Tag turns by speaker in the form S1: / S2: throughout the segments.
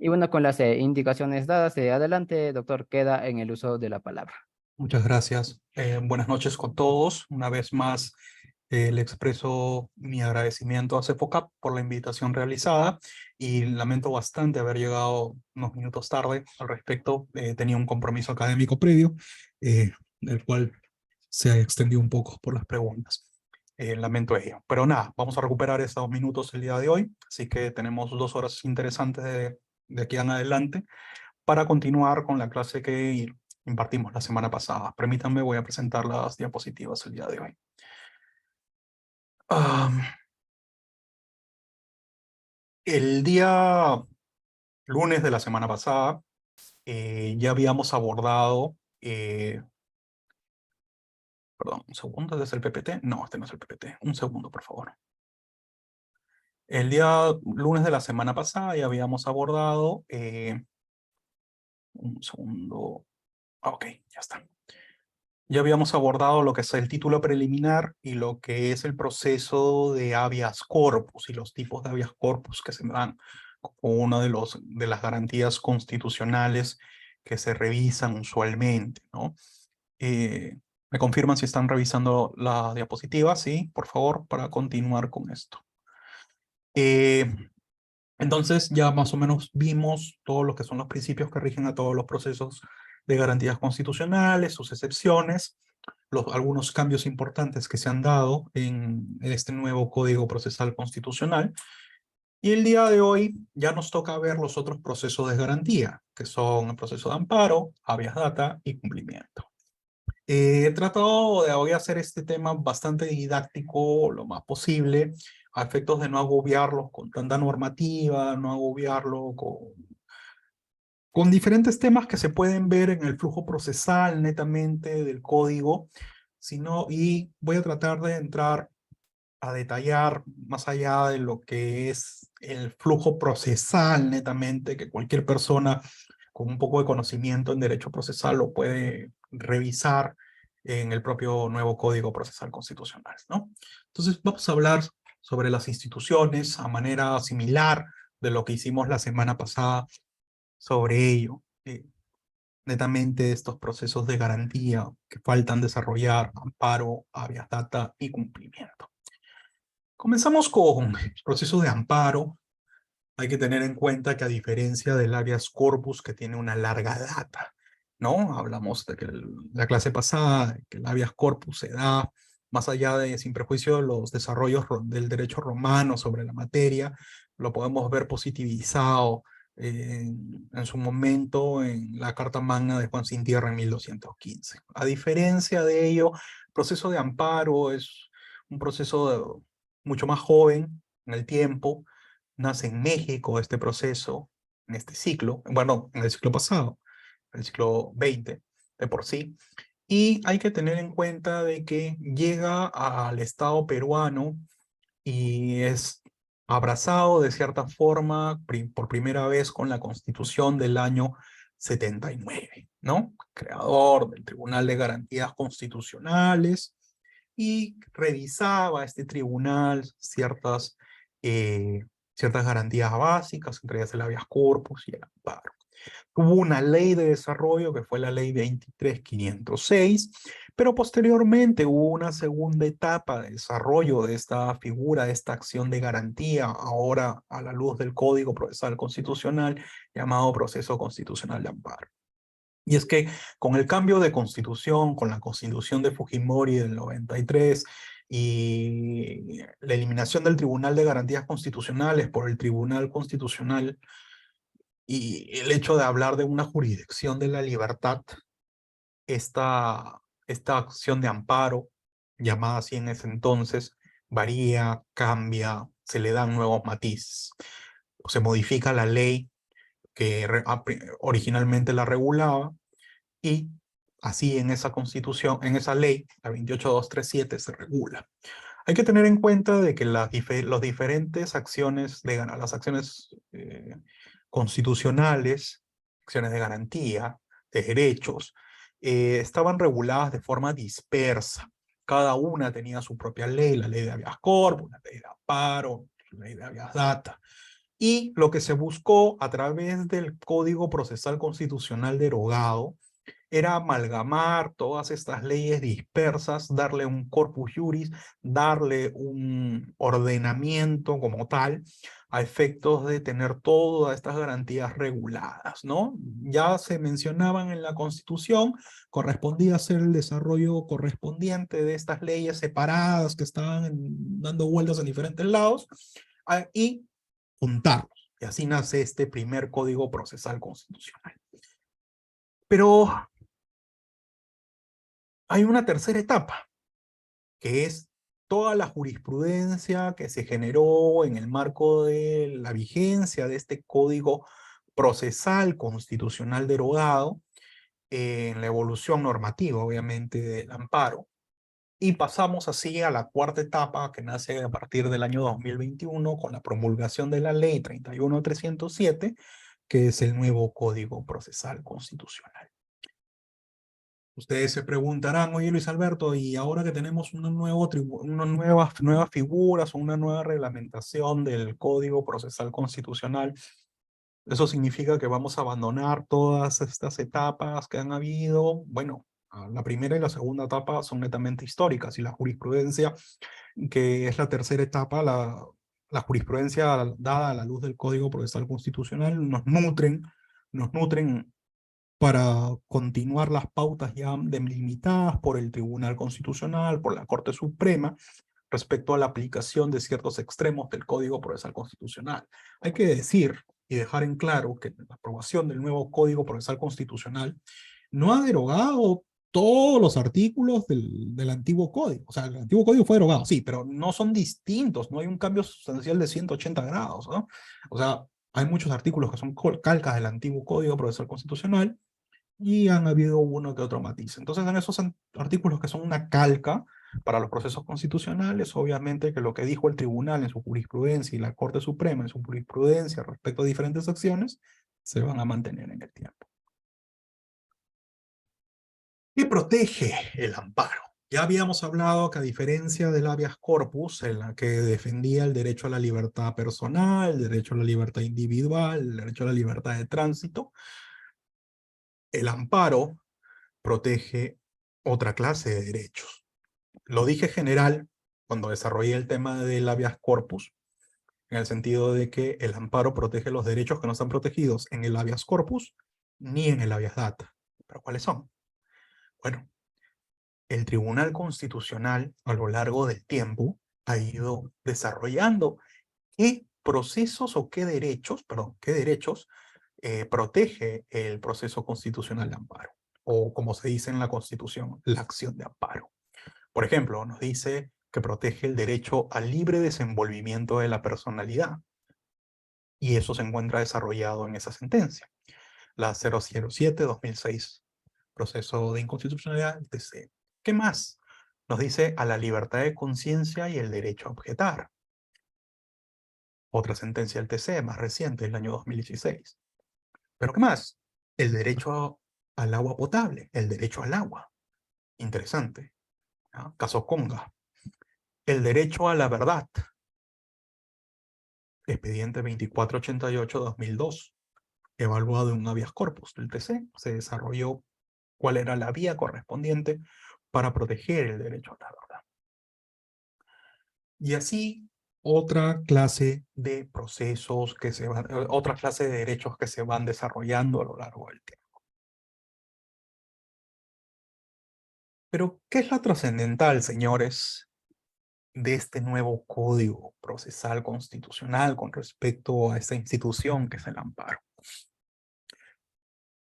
S1: Y bueno, con las indicaciones dadas, adelante, doctor, queda en el uso de la palabra.
S2: Muchas gracias. Buenas noches con todos. Una vez más, le expreso mi agradecimiento a CEFOCAP por la invitación realizada y lamento bastante haber llegado unos minutos tarde al respecto. Tenía un compromiso académico previo, el cual se ha extendido un poco por las preguntas. Lamento ello. Pero nada, vamos a recuperar esos minutos el día de hoy, así que tenemos 2 horas interesantes de aquí en adelante para continuar con la clase que impartimos la semana pasada. Permítanme, voy a presentar las diapositivas el día de hoy. Um, el día lunes de la semana pasada ya habíamos abordado, perdón, un segundo, ¿este es el PPT? No, este no es el PPT. Un segundo, por favor. El día lunes de la semana pasada ya habíamos abordado, un segundo, ok, ya está. Ya habíamos abordado lo que es el título preliminar y lo que es el proceso de habeas corpus y los tipos de habeas corpus que se dan como una de las garantías constitucionales que se revisan usualmente, ¿no? ¿Me confirman si están revisando la diapositiva? Sí, por favor, para continuar con esto. Eh, entonces ya más o menos vimos todos lo que son los principios que rigen a todos los procesos de garantías constitucionales, sus excepciones, algunos cambios importantes que se han dado en este nuevo Código Procesal Constitucional. Y el día de hoy ya nos toca ver los otros procesos de garantía, que son el proceso de amparo, habeas data y cumplimiento. He tratado de hoy hacer este tema bastante didáctico lo más posible, a efectos de no agobiarlos con tanta normativa, no agobiarlo con diferentes temas que se pueden ver en el flujo procesal netamente del código, y voy a tratar de entrar a detallar más allá de lo que es el flujo procesal netamente, que cualquier persona con un poco de conocimiento en derecho procesal lo puede revisar en el propio nuevo Código Procesal Constitucional, ¿no? Entonces vamos a hablar sobre las instituciones a manera similar de lo que hicimos la semana pasada sobre ello. Netamente estos procesos de garantía que faltan desarrollar, amparo, habeas data y cumplimiento. Comenzamos con el proceso de amparo. Hay que tener en cuenta que a diferencia del habeas corpus que tiene una larga data, ¿no? Hablamos de que la clase pasada, que el habeas corpus se da más allá de, sin prejuicio de los desarrollos del derecho romano sobre la materia, lo podemos ver positivizado en su momento en la Carta Magna de Juan Sin Tierra en 1215. A diferencia de ello, el proceso de amparo es un proceso mucho más joven en el tiempo. Nace en México este proceso, en este ciclo, bueno, en el ciclo pasado, en el ciclo 20 de por sí, y hay que tener en cuenta de que llega al Estado peruano y es abrazado de cierta forma por primera vez con la Constitución del año 79, ¿no? Creador del Tribunal de Garantías Constitucionales, y revisaba este tribunal ciertas garantías básicas, entre ellas el habeas corpus y el amparo. Hubo una ley de desarrollo que fue la ley 23.506, pero posteriormente hubo una segunda etapa de desarrollo de esta figura, de esta acción de garantía, ahora a la luz del Código Procesal Constitucional, llamado Proceso Constitucional de Amparo. Y es que con el cambio de constitución, con la constitución de Fujimori del 93 y la eliminación del Tribunal de Garantías Constitucionales por el Tribunal Constitucional y el hecho de hablar de una jurisdicción de la libertad, esta acción de amparo, llamada así en ese entonces, varía, cambia, se le dan nuevos matices. Se modifica la ley que originalmente la regulaba, y así en esa constitución, en esa ley, la 28237, se regula. Hay que tener en cuenta de que las diferentes acciones las acciones constitucionales, acciones de garantía, de derechos, estaban reguladas de forma dispersa. Cada una tenía su propia ley, la ley de habeas corpus, la ley de amparo, la ley de habeas data. Y lo que se buscó a través del Código Procesal Constitucional derogado era amalgamar todas estas leyes dispersas, darle un corpus juris, darle un ordenamiento como tal, a efectos de tener todas estas garantías reguladas, ¿no? Ya se mencionaban en la Constitución, correspondía hacer el desarrollo correspondiente de estas leyes separadas que estaban dando vueltas en diferentes lados, y juntarlos. Y así nace este primer Código Procesal Constitucional. Pero hay una tercera etapa, que es toda la jurisprudencia que se generó en el marco de la vigencia de este Código Procesal Constitucional derogado, en la evolución normativa, obviamente, del amparo. Y pasamos así a la cuarta etapa, que nace a partir del año 2021 con la promulgación de la Ley 31.307, que es el nuevo Código Procesal Constitucional. Ustedes se preguntarán, oye Luis Alberto, y ahora que tenemos unas nuevas figuras o una nueva reglamentación del Código Procesal Constitucional, ¿eso significa que vamos a abandonar todas estas etapas que han habido? Bueno, la primera y la segunda etapa son netamente históricas, y la jurisprudencia, que es la tercera etapa, la jurisprudencia dada a la luz del Código Procesal Constitucional, nos nutren para continuar las pautas ya delimitadas por el Tribunal Constitucional, por la Corte Suprema, respecto a la aplicación de ciertos extremos del Código Procesal Constitucional. Hay que decir y dejar en claro que la aprobación del nuevo Código Procesal Constitucional no ha derogado todos los artículos del antiguo código. O sea, el antiguo código fue derogado, sí, pero no son distintos, no hay un cambio sustancial de 180 grados, ¿no? O sea, hay muchos artículos que son calcas del antiguo Código Procesal Constitucional, y han habido uno que otro matiz. Entonces, en esos artículos que son una calca para los procesos constitucionales, obviamente que lo que dijo el tribunal en su jurisprudencia y la Corte Suprema en su jurisprudencia respecto a diferentes acciones, se van a mantener en el tiempo. ¿Qué protege el amparo? Ya habíamos hablado que, a diferencia del habeas corpus, en la que defendía el derecho a la libertad personal, el derecho a la libertad individual, el derecho a la libertad de tránsito, el amparo protege otra clase de derechos. Lo dije general cuando desarrollé el tema del habeas corpus, en el sentido de que el amparo protege los derechos que no están protegidos en el habeas corpus ni en el habeas data. ¿Pero cuáles son? Bueno, el Tribunal Constitucional a lo largo del tiempo ha ido desarrollando qué procesos o qué derechos, protege el proceso constitucional de amparo, o como se dice en la Constitución, la acción de amparo. Por ejemplo, nos dice que protege el derecho al libre desenvolvimiento de la personalidad, y eso se encuentra desarrollado en esa sentencia, la 007/2006, proceso de inconstitucionalidad, etc. ¿Qué más? Nos dice a la libertad de conciencia y el derecho a objetar. Otra sentencia del TC, más reciente, del año 2016. ¿Pero qué más? El derecho al agua potable, el derecho al agua. Interesante. ¿No? Caso Conga. El derecho a la verdad. Expediente 2488/2002. Evaluado en un habeas corpus del TC, se desarrolló cuál era la vía correspondiente para proteger el derecho a la verdad. Y así, otra clase de procesos que se van, otra clase de derechos que se van desarrollando a lo largo del tiempo. Pero, ¿qué es lo trascendental, señores, de este nuevo Código Procesal Constitucional con respecto a esta institución que es el amparo?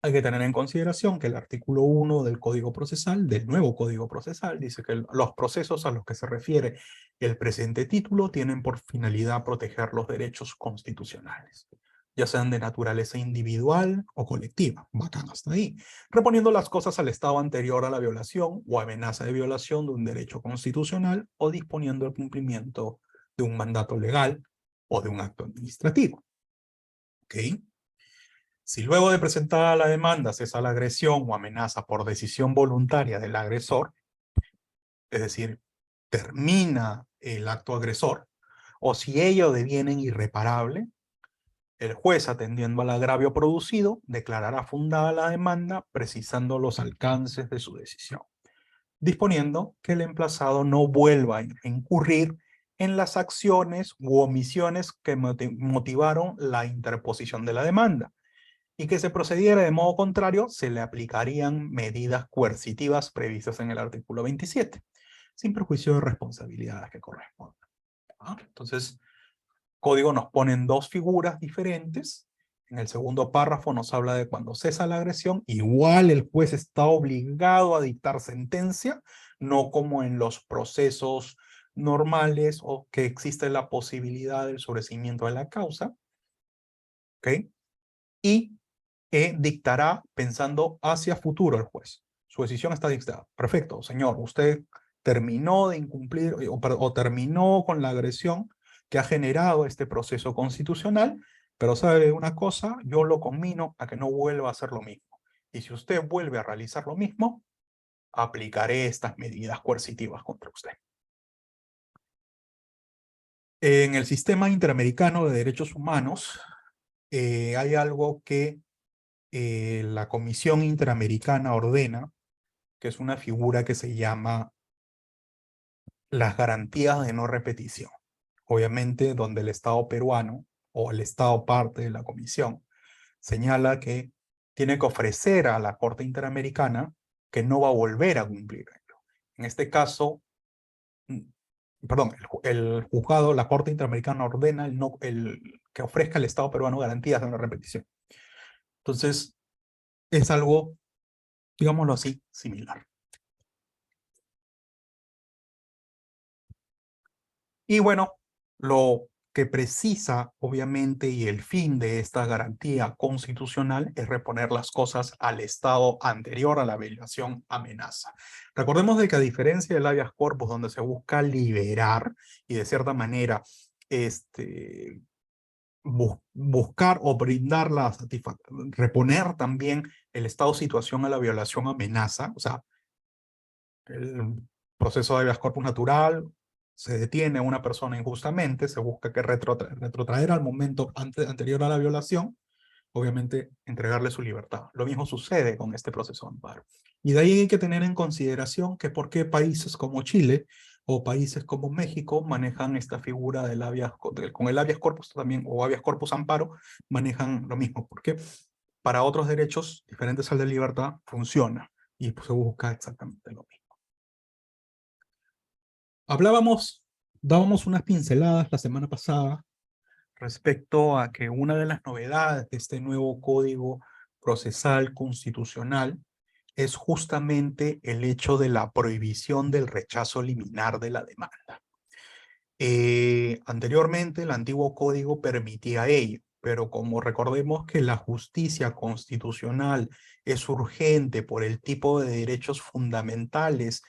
S2: Hay que tener en consideración que el artículo 1 del Código Procesal, del nuevo Código Procesal, dice que los procesos a los que se refiere el presente título tienen por finalidad proteger los derechos constitucionales, ya sean de naturaleza individual o colectiva. Bacán hasta ahí. Reponiendo las cosas al estado anterior a la violación o amenaza de violación de un derecho constitucional, o disponiendo el cumplimiento de un mandato legal o de un acto administrativo. ¿Ok? Si luego de presentada la demanda cesa la agresión o amenaza por decisión voluntaria del agresor, es decir, termina el acto agresor, o si ello deviene irreparable, El juez, atendiendo al agravio producido, declarará fundada la demanda, precisando los alcances de su decisión, disponiendo que el emplazado no vuelva a incurrir en las acciones u omisiones que motivaron la interposición de la demanda, y que se procediera de modo contrario, se le aplicarían medidas coercitivas previstas en el artículo 27, sin perjuicio de responsabilidades que correspondan. Entonces, código nos pone en dos figuras diferentes. En el segundo párrafo nos habla de cuando cesa la agresión, igual el juez está obligado a dictar sentencia, no como en los procesos normales o que existe la posibilidad del sobreseimiento de la causa. ¿Ok? Y dictará pensando hacia futuro el juez. Su decisión está dictada. Perfecto, señor, usted terminó de incumplir o terminó con la agresión que ha generado este proceso constitucional, pero sabe una cosa, yo lo conmino a que no vuelva a hacer lo mismo. Y si usted vuelve a realizar lo mismo, aplicaré estas medidas coercitivas contra usted. En el sistema interamericano de derechos humanos hay algo que la Comisión Interamericana ordena, que es una figura que se llama las garantías de no repetición. Obviamente, donde el Estado peruano o el Estado parte de la Comisión señala que tiene que ofrecer a la Corte Interamericana que no va a volver a cumplirlo. En este caso, perdón, el juzgado, la Corte Interamericana ordena que ofrezca al Estado peruano garantías de no repetición. Entonces, es algo, digámoslo así, similar. Y bueno, lo que precisa, obviamente, y el fin de esta garantía constitucional es reponer las cosas al estado anterior a la violación amenaza. Recordemos de que a diferencia del habeas corpus, donde se busca liberar y de cierta manera buscar o brindar la satisfacción, reponer también el estado de situación a la violación amenaza, o sea, el proceso de habeas corpus natural, se detiene a una persona injustamente, se busca que retrotraer al momento anterior a la violación, obviamente entregarle su libertad. Lo mismo sucede con este proceso de amparo. Y de ahí hay que tener en consideración que por qué países como Chile o países como México manejan esta figura del con el habeas corpus también, o habeas corpus amparo, manejan lo mismo, porque para otros derechos diferentes al de libertad funciona y pues, se busca exactamente lo mismo. Dábamos unas pinceladas la semana pasada respecto a que una de las novedades de este nuevo Código Procesal Constitucional es justamente el hecho de la prohibición del rechazo liminar de la demanda. Anteriormente el antiguo código permitía ello, pero como recordemos que la justicia constitucional es urgente por el tipo de derechos fundamentales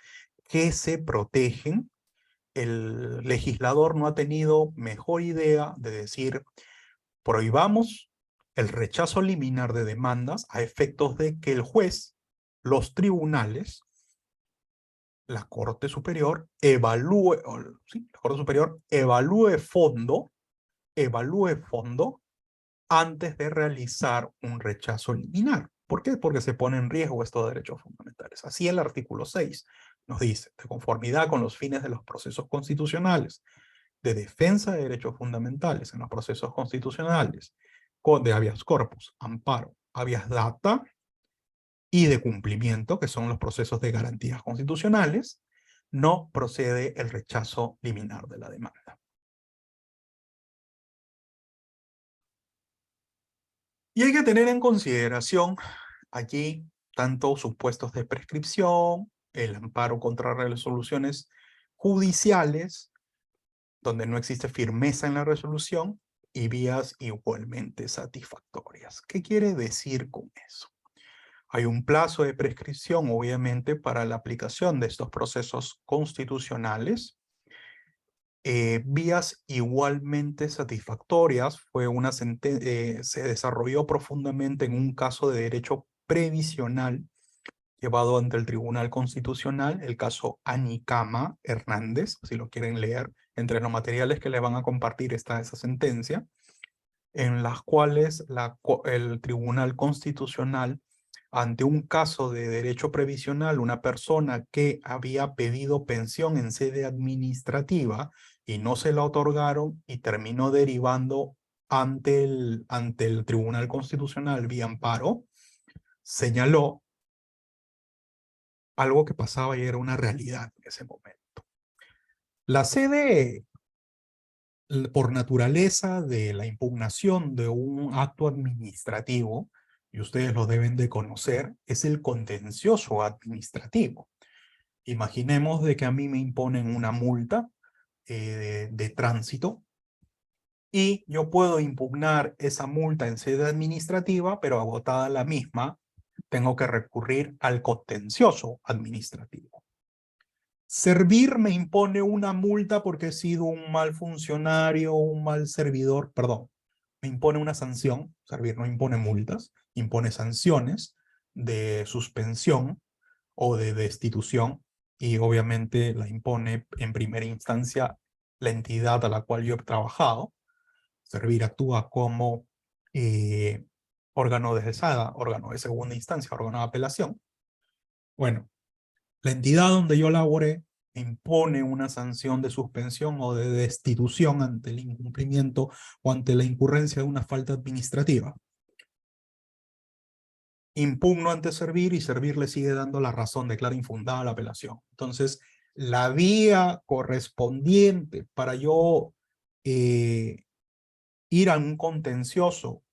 S2: que se protegen, el legislador no ha tenido mejor idea de decir, prohibamos el rechazo liminar de demandas a efectos de que el juez, los tribunales, la Corte Superior, evalúe fondo antes de realizar un rechazo liminar. ¿Por qué? Porque se pone en riesgo estos derechos fundamentales. Así el artículo 6 nos dice, de conformidad con los fines de los procesos constitucionales, de defensa de derechos fundamentales en los procesos constitucionales, de habeas corpus, amparo, habeas data y de cumplimiento, que son los procesos de garantías constitucionales, no procede el rechazo liminar de la demanda. Y hay que tener en consideración allí tanto supuestos de prescripción, el amparo contra resoluciones judiciales, donde no existe firmeza en la resolución, y vías igualmente satisfactorias. ¿Qué quiere decir con eso? Hay un plazo de prescripción, obviamente, para la aplicación de estos procesos constitucionales. Vías igualmente satisfactorias se desarrolló profundamente en un caso de derecho previsional llevado ante el Tribunal Constitucional, el caso Anicama Hernández, si lo quieren leer, entre los materiales que les van a compartir está esa sentencia. en las cuales el Tribunal Constitucional, ante un caso de derecho previsional, una persona que había pedido pensión en sede administrativa y no se la otorgaron y terminó derivando ante el Tribunal Constitucional vía amparo, señaló algo que pasaba y era una realidad en ese momento. La sede, por naturaleza de la impugnación de un acto administrativo, y ustedes lo deben de conocer, es el contencioso administrativo. Imaginemos de que a mí me imponen una multa de tránsito y yo puedo impugnar esa multa en sede administrativa, pero agotada la misma, tengo que recurrir al contencioso administrativo. Servir me impone una multa porque he sido un mal funcionario, un mal servidor, perdón, me impone una sanción. Servir no impone multas, impone sanciones de suspensión o de destitución, y obviamente la impone en primera instancia la entidad a la cual yo he trabajado. Servir actúa como órgano de cesada, órgano de segunda instancia, órgano de apelación. Bueno, la entidad donde yo laboré impone una sanción de suspensión o de destitución ante el incumplimiento o ante la incurrencia de una falta administrativa. Impugno ante Servir y Servir le sigue dando la razón, declara infundada la apelación. Entonces, la vía correspondiente para yo ir a un contencioso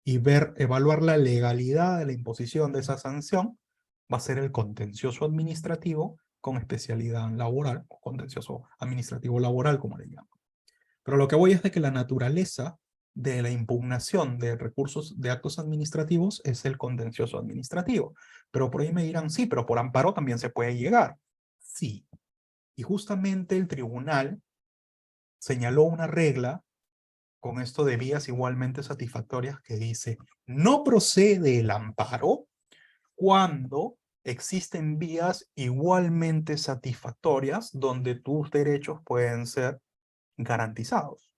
S2: y evaluar la legalidad de la imposición de esa sanción va a ser el contencioso administrativo con especialidad laboral, o contencioso administrativo laboral, como le llaman. Pero lo que voy es de que la naturaleza de la impugnación de recursos de actos administrativos es el contencioso administrativo. Pero por ahí me dirán, sí, pero por amparo también se puede llegar. Sí. Y justamente el tribunal señaló una regla con esto de vías igualmente satisfactorias que dice, no procede el amparo cuando existen vías igualmente satisfactorias donde tus derechos pueden ser garantizados.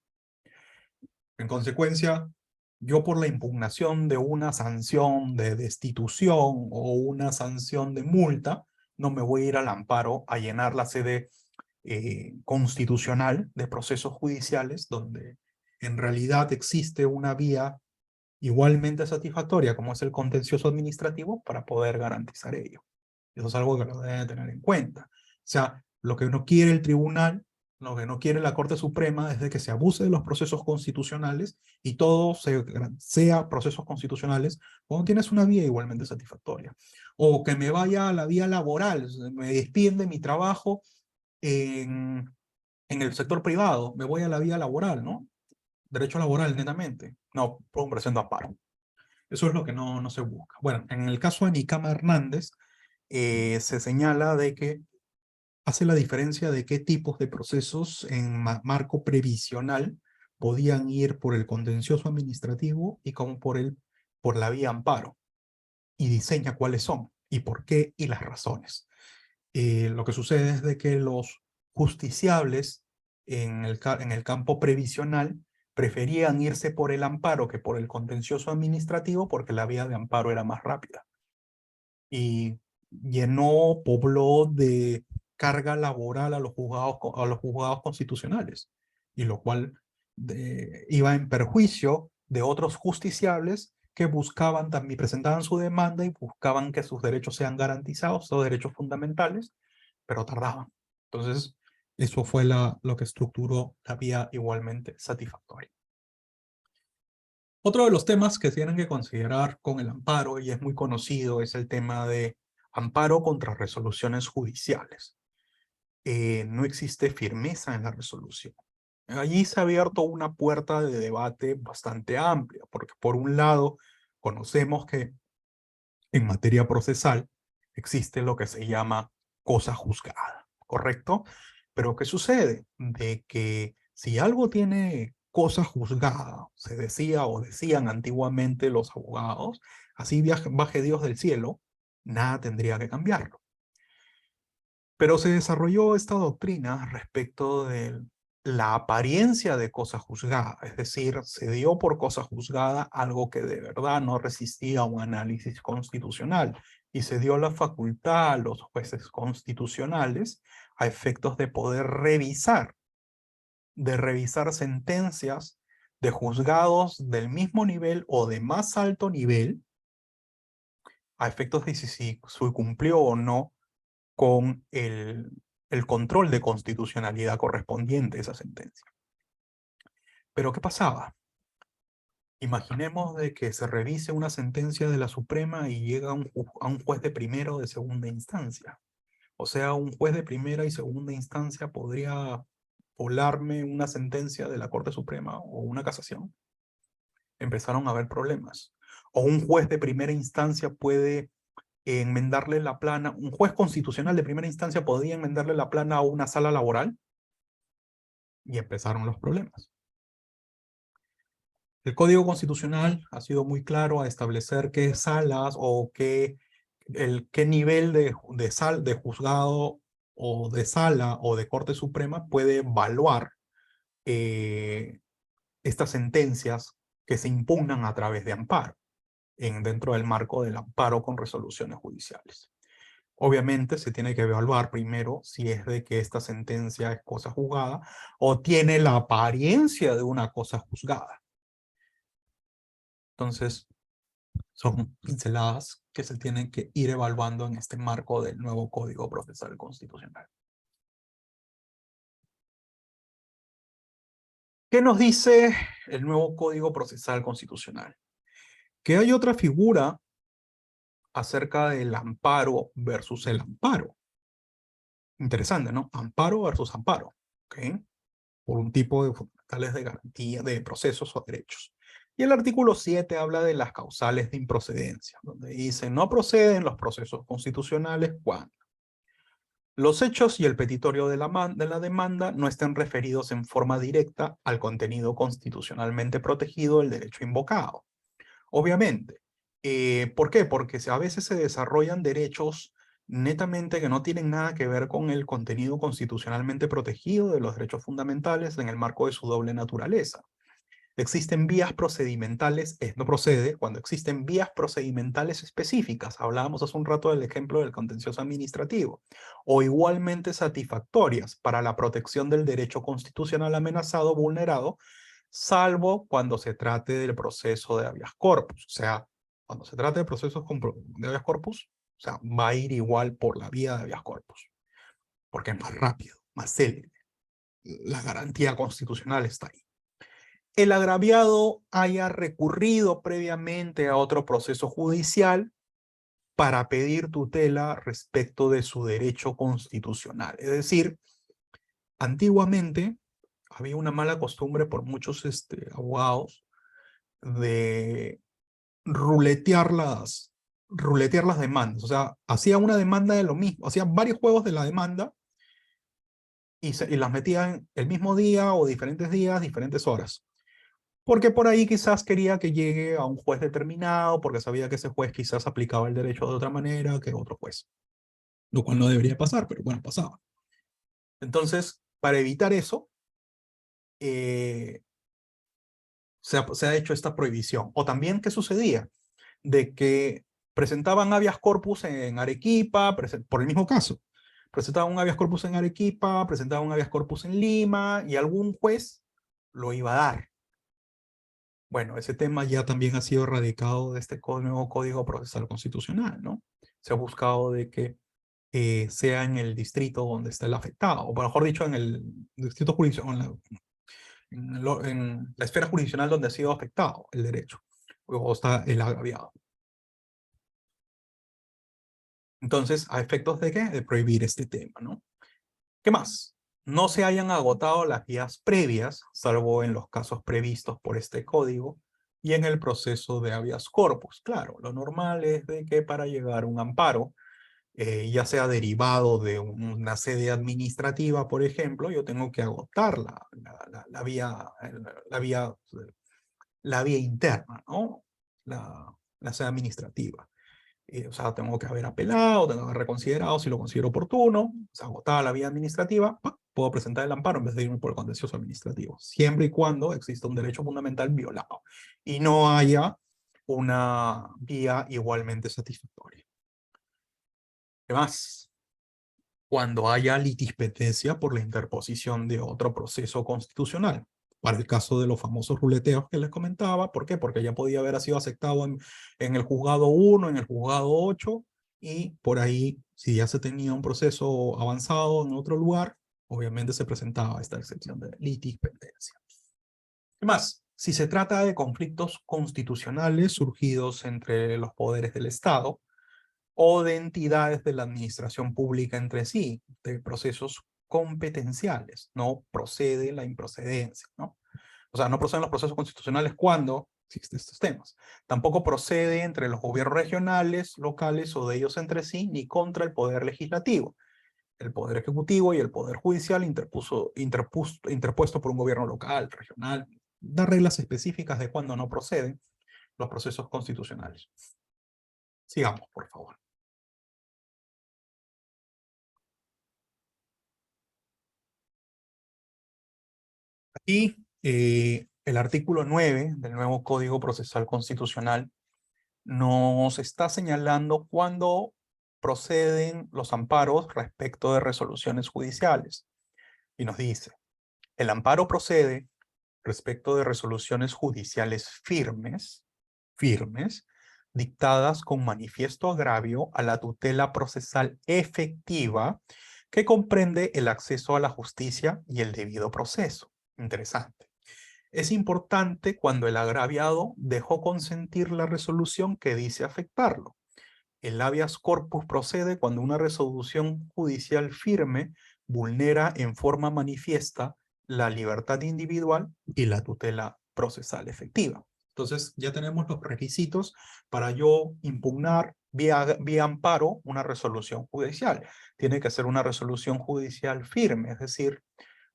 S2: En consecuencia, yo por la impugnación de una sanción de destitución o una sanción de multa, no me voy a ir al amparo a llenar la sede constitucional de procesos judiciales donde en realidad existe una vía igualmente satisfactoria como es el contencioso administrativo para poder garantizar ello. Eso es algo que lo deben tener en cuenta. O sea, lo que no quiere el tribunal, lo que no quiere la Corte Suprema es de que se abuse de los procesos constitucionales y todo sea procesos constitucionales cuando tienes una vía igualmente satisfactoria. O que me vaya a la vía laboral, me despiden de mi trabajo en el sector privado, me voy a la vía laboral, ¿no? Derecho laboral, netamente. No, presento amparo. Eso es lo que no se busca. Bueno, en el caso de Nicama Hernández, se señala de que hace la diferencia de qué tipos de procesos en marco previsional podían ir por el contencioso administrativo y como por la vía amparo. Y diseña cuáles son, y por qué, y las razones. Lo que sucede es de que los justiciables en el campo previsional preferían irse por el amparo que por el contencioso administrativo porque la vía de amparo era más rápida. Y pobló de carga laboral a los juzgados constitucionales, y lo cual iba en perjuicio de otros justiciables que buscaban, también presentaban su demanda y buscaban que sus derechos sean garantizados, sus derechos fundamentales, pero tardaban. Entonces, eso fue lo que estructuró la vía igualmente satisfactoria. Otro de los temas que tienen que considerar con el amparo, y es muy conocido, es el tema de amparo contra resoluciones judiciales. No existe firmeza en la resolución. Allí se ha abierto una puerta de debate bastante amplia, porque por un lado conocemos que en materia procesal existe lo que se llama cosa juzgada, ¿correcto? Pero ¿qué sucede? De que si algo tiene cosa juzgada, se decía o decían antiguamente los abogados, así baje Dios del cielo, nada tendría que cambiarlo. Pero se desarrolló esta doctrina respecto del la apariencia de cosa juzgada, es decir, se dio por cosa juzgada algo que de verdad no resistía a un análisis constitucional y se dio la facultad a los jueces constitucionales a efectos de poder revisar sentencias de juzgados del mismo nivel o de más alto nivel a efectos de si se cumplió o no con el control de constitucionalidad correspondiente a esa sentencia. Pero ¿qué pasaba? Imaginemos de que se revise una sentencia de la Suprema y llega a un juez de primera o de segunda instancia. O sea, un juez de primera y segunda instancia podría volarme una sentencia de la Corte Suprema o una casación. Empezaron a haber problemas. O un juez de primera instancia puede enmendarle la plana, un juez constitucional de primera instancia podría enmendarle la plana a una sala laboral y empezaron los problemas. El Código Constitucional ha sido muy claro a establecer qué salas o qué nivel de juzgado o de sala o de Corte Suprema puede evaluar estas sentencias que se impugnan a través de amparo, dentro del marco del amparo con resoluciones judiciales. Obviamente se tiene que evaluar primero si es de que esta sentencia es cosa juzgada o tiene la apariencia de una cosa juzgada. Entonces, son pinceladas que se tienen que ir evaluando en este marco del nuevo Código Procesal Constitucional. ¿Qué nos dice el nuevo Código Procesal Constitucional? Que hay otra figura acerca del amparo versus el amparo. Interesante, ¿no? Amparo versus amparo, ¿ok? Por un tipo de fundamentales de garantía de procesos o derechos. Y el artículo 7 habla de las causales de improcedencia, donde dice, no proceden los procesos constitucionales cuando los hechos y el petitorio de la demanda no estén referidos en forma directa al contenido constitucionalmente protegido del derecho invocado. Obviamente. ¿Por qué? Porque a veces se desarrollan derechos netamente que no tienen nada que ver con el contenido constitucionalmente protegido de los derechos fundamentales en el marco de su doble naturaleza. Existen vías procedimentales, no procede cuando existen vías procedimentales específicas. Hablábamos hace un rato del ejemplo del contencioso administrativo, o igualmente satisfactorias para la protección del derecho constitucional amenazado o vulnerado, salvo cuando se trate del proceso de habeas corpus. O sea, cuando se trate de procesos de habeas corpus, o sea, va a ir igual por la vía de habeas corpus, porque es más rápido, más célebre. La garantía constitucional está ahí. El agraviado haya recurrido previamente a otro proceso judicial para pedir tutela respecto de su derecho constitucional. Es decir, antiguamente había una mala costumbre por muchos abogados de ruletear las demandas. O sea, hacía una demanda de lo mismo, hacía varios juegos de la demanda y las metían el mismo día o diferentes días, diferentes horas. Porque por ahí quizás quería que llegue a un juez determinado, porque sabía que ese juez quizás aplicaba el derecho de otra manera que otro juez. Lo cual no debería pasar, pero bueno, pasaba. Entonces, para evitar eso, se ha hecho esta prohibición. O también, ¿qué sucedía? De que presentaban habeas corpus en Arequipa, por el mismo caso. Presentaban un habeas corpus en Arequipa, presentaban un habeas corpus en Lima, y algún juez lo iba a dar. Bueno, ese tema ya también ha sido erradicado de este nuevo Código Procesal Constitucional, ¿no? Se ha buscado de que sea en el distrito donde está el afectado, o mejor dicho, en el distrito jurisdiccional, en la esfera jurisdiccional donde ha sido afectado el derecho, o está el agraviado. Entonces, ¿a efectos de qué? De prohibir este tema, ¿no? ¿Qué más? No se hayan agotado las vías previas, salvo en los casos previstos por este código, y en el proceso de habeas corpus. Claro, lo normal es de que para llegar a un amparo, ya sea derivado de una sede administrativa, por ejemplo, yo tengo que agotar la vía interna, ¿no? La sede administrativa. O sea, tengo que haber apelado, tengo que haber reconsiderado si lo considero oportuno, se agotaba la vía administrativa, puedo presentar el amparo en vez de irme por el contencioso administrativo, siempre y cuando exista un derecho fundamental violado y no haya una vía igualmente satisfactoria. ¿Qué más? Cuando haya litispetencia por la interposición de otro proceso constitucional. Para el caso de los famosos ruleteos que les comentaba, ¿por qué? Porque ya podía haber sido aceptado en el juzgado 1, en el juzgado 8, y por ahí, si ya se tenía un proceso avanzado en otro lugar, obviamente se presentaba esta excepción de litispetencia. ¿Qué más? Si se trata de conflictos constitucionales surgidos entre los poderes del Estado, o de entidades de la administración pública entre sí, de procesos competenciales, no procede la improcedencia, ¿no? O sea, no proceden los procesos constitucionales cuando existen estos temas. Tampoco procede entre los gobiernos regionales, locales o de ellos entre sí, ni contra el poder legislativo, el poder ejecutivo y el poder judicial interpuesto por un gobierno local, regional. Da reglas específicas de cuándo no proceden los procesos constitucionales. Sigamos, por favor. Y el artículo 9 del nuevo Código Procesal Constitucional nos está señalando cuándo proceden los amparos respecto de resoluciones judiciales. Y nos dice, el amparo procede respecto de resoluciones judiciales firmes, dictadas con manifiesto agravio a la tutela procesal efectiva que comprende el acceso a la justicia y el debido proceso. Interesante. Es importante cuando el agraviado dejó consentir la resolución que dice afectarlo. El habeas corpus procede cuando una resolución judicial firme vulnera en forma manifiesta la libertad individual y la tutela procesal efectiva. Entonces ya tenemos los requisitos para yo impugnar vía amparo una resolución judicial. Tiene que ser una resolución judicial firme, es decir,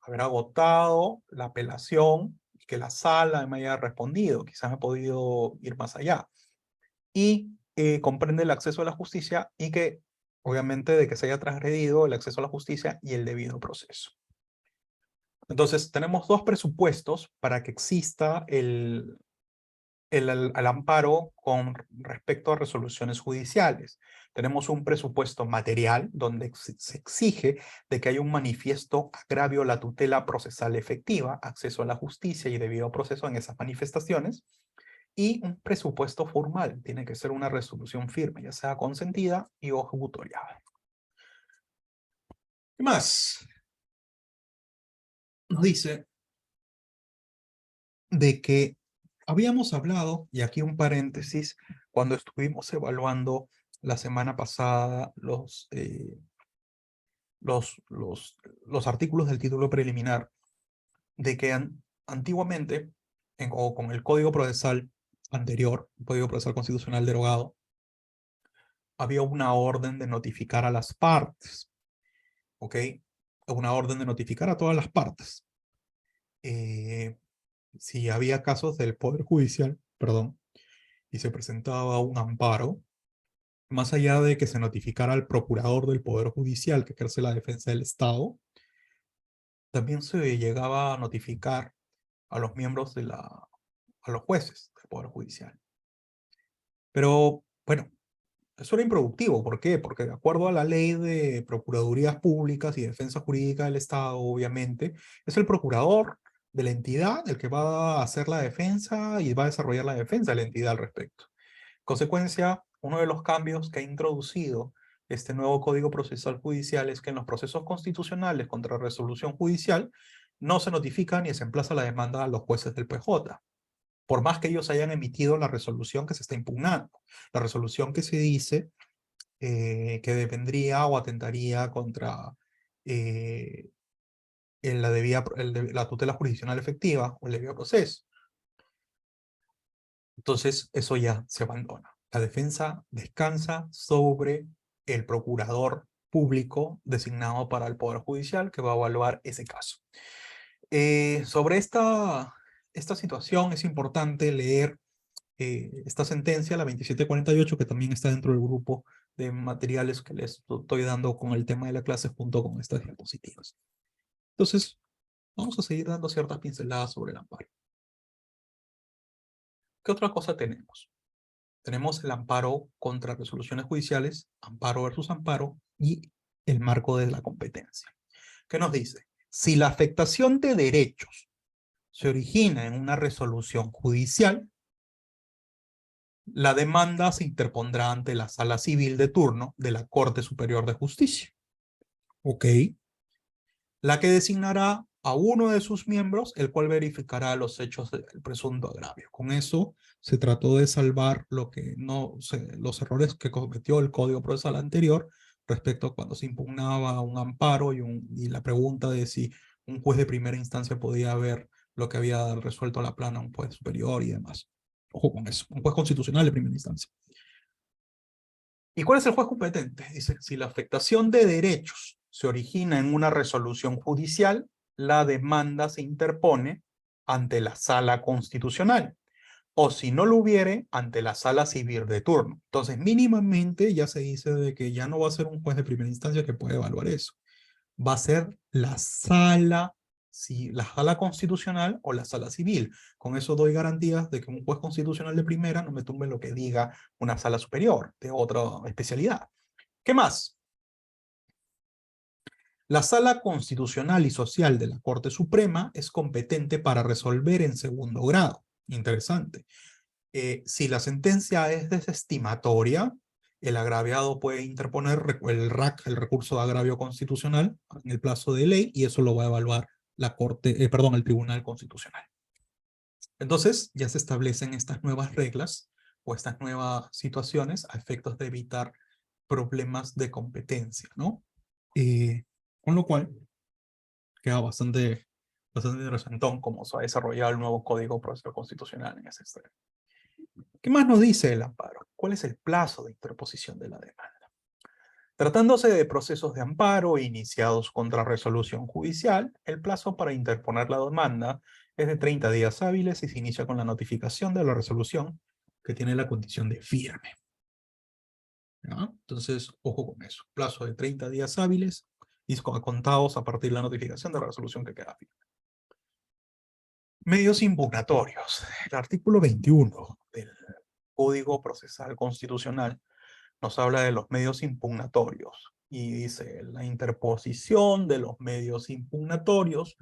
S2: haber agotado la apelación y que la sala me haya respondido. Quizás he podido ir más allá. Y comprende el acceso a la justicia y que, obviamente, de que se haya transgredido el acceso a la justicia y el debido proceso. Entonces, tenemos dos presupuestos para que exista el amparo con respecto a resoluciones judiciales. Tenemos un presupuesto material donde se exige de que haya un manifiesto agravio a la tutela procesal efectiva, acceso a la justicia y debido proceso en esas manifestaciones, y un presupuesto formal. Tiene que ser una resolución firme, ya sea consentida y o ejecutoriada. ¿Qué más? Nos dice de que habíamos hablado, y aquí un paréntesis, cuando estuvimos evaluando la semana pasada los artículos del título preliminar, de que antiguamente, o con el Código Procesal anterior, el Código Procesal Constitucional derogado, había una orden de notificar a las partes, ¿ok? Una orden de notificar a todas las partes. Si había casos del Poder Judicial, perdón, y se presentaba un amparo, más allá de que se notificara al procurador del Poder Judicial que ejerce la defensa del Estado, también se llegaba a notificar a los miembros a los jueces del Poder Judicial. Pero, bueno, eso era improductivo. ¿Por qué? Porque de acuerdo a la ley de Procuradurías Públicas y Defensa Jurídica del Estado, obviamente, es el procurador de la entidad el que va a hacer la defensa y va a desarrollar la defensa de la entidad al respecto. Consecuencia, uno de los cambios que ha introducido este nuevo Código Procesal Judicial es que en los procesos constitucionales contra resolución judicial no se notifica ni se emplaza la demanda a los jueces del PJ, por más que ellos hayan emitido la resolución que se está impugnando, la resolución que se dice que devendría o atentaría contra la tutela jurisdiccional efectiva o el debido proceso. Entonces, eso ya se abandona. La defensa descansa sobre el procurador público designado para el Poder Judicial que va a evaluar ese caso. Sobre esta situación es importante leer esta sentencia, la 2748, que también está dentro del grupo de materiales que les estoy dando con el tema de la clase junto con estas diapositivas. Entonces, vamos a seguir dando ciertas pinceladas sobre el amparo. ¿Qué otra cosa tenemos? Tenemos el amparo contra resoluciones judiciales, amparo versus amparo y el marco de la competencia. ¿Qué nos dice? Si la afectación de derechos se origina en una resolución judicial, la demanda se interpondrá ante la Sala Civil de turno de la Corte Superior de Justicia. ¿Ok? La que designará a uno de sus miembros, el cual verificará los hechos del presunto agravio. Con eso se trató de salvar los errores que cometió el Código Procesal anterior respecto a cuando se impugnaba un amparo y la pregunta de si un juez de primera instancia podía ver lo que había resuelto la plana un juez superior y demás. Ojo con eso, un juez constitucional de primera instancia. ¿Y cuál es el juez competente? Dice, si la afectación de derechos se origina en una resolución judicial, la demanda se interpone ante la sala constitucional, o si no lo hubiere, ante la sala civil de turno. Entonces, mínimamente ya se dice de que ya no va a ser un juez de primera instancia que puede evaluar eso. Va a ser la sala constitucional o la sala civil. Con eso doy garantías de que un juez constitucional de primera no me tumbe lo que diga una sala superior de otra especialidad. ¿Qué más? La Sala Constitucional y Social de la Corte Suprema es competente para resolver en segundo grado. Interesante. Si la sentencia es desestimatoria, el agraviado puede interponer el RAC, el recurso de agravio constitucional, en el plazo de ley, y eso lo va a evaluar el Tribunal Constitucional. Entonces, ya se establecen estas nuevas reglas o estas nuevas situaciones a efectos de evitar problemas de competencia, ¿no? Con lo cual, queda bastante interesantón cómo se ha desarrollado el nuevo Código Procesal Constitucional en ese extremo. ¿Qué más nos dice el amparo? ¿Cuál es el plazo de interposición de la demanda? Tratándose de procesos de amparo iniciados contra resolución judicial, el plazo para interponer la demanda es de 30 días hábiles y se inicia con la notificación de la resolución que tiene la condición de firme. ¿Ya? Entonces, ojo con eso. Plazo de 30 días hábiles y contados a partir de la notificación de la resolución que queda firme. Medios impugnatorios. El artículo 21 del Código Procesal Constitucional nos habla de los medios impugnatorios y dice la interposición de los medios impugnatorios,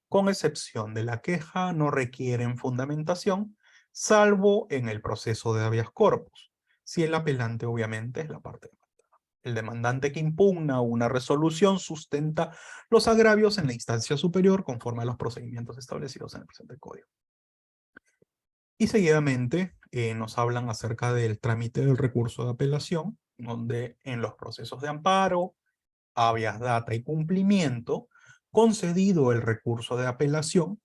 S2: con excepción de la queja, no requieren fundamentación, salvo en el proceso de habeas corpus, si el apelante obviamente es la parte demandada. El demandante que impugna una resolución sustenta los agravios en la instancia superior conforme a los procedimientos establecidos en el presente código. Y seguidamente nos hablan acerca del trámite del recurso de apelación, donde en los procesos de amparo, habeas data y cumplimiento, concedido el recurso de apelación,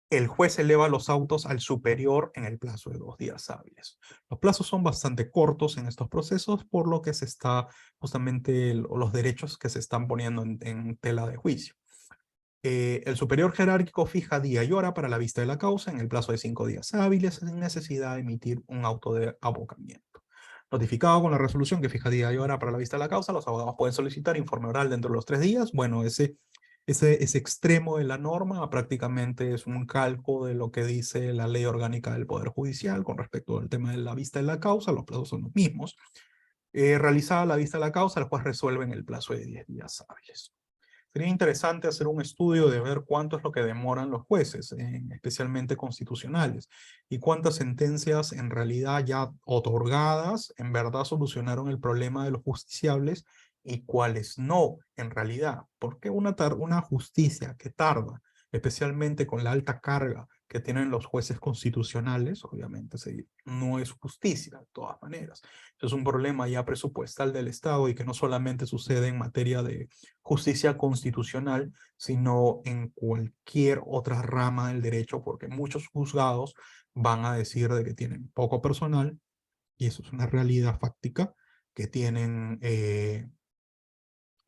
S2: el juez eleva los autos al superior en el plazo de 2 días hábiles. Los plazos son bastante cortos en estos procesos, por lo que se está justamente los derechos que se están poniendo en tela de juicio. El superior jerárquico fija día y hora para la vista de la causa en el plazo de 5 días hábiles sin necesidad de emitir un auto de abocamiento. Notificado con la resolución que fija día y hora para la vista de la causa, los abogados pueden solicitar informe oral dentro de los 3 días. Bueno, ese extremo de la norma prácticamente es un calco de lo que dice la Ley Orgánica del Poder Judicial con respecto al tema de la vista de la causa. Los plazos son los mismos. Realizada la vista de la causa, el juez resuelve en el plazo de 10 días hábiles. Sería interesante hacer un estudio de ver cuánto es lo que demoran los jueces, especialmente constitucionales, y cuántas sentencias en realidad ya otorgadas en verdad solucionaron el problema de los justiciables y cuáles no en realidad. Porque una justicia que tarda, especialmente con la alta carga que tienen los jueces constitucionales, obviamente no es justicia de todas maneras. Es un problema ya presupuestal del Estado y que no solamente sucede en materia de justicia constitucional, sino en cualquier otra rama del derecho, porque muchos juzgados van a decir de que tienen poco personal, y eso es una realidad fáctica, que tienen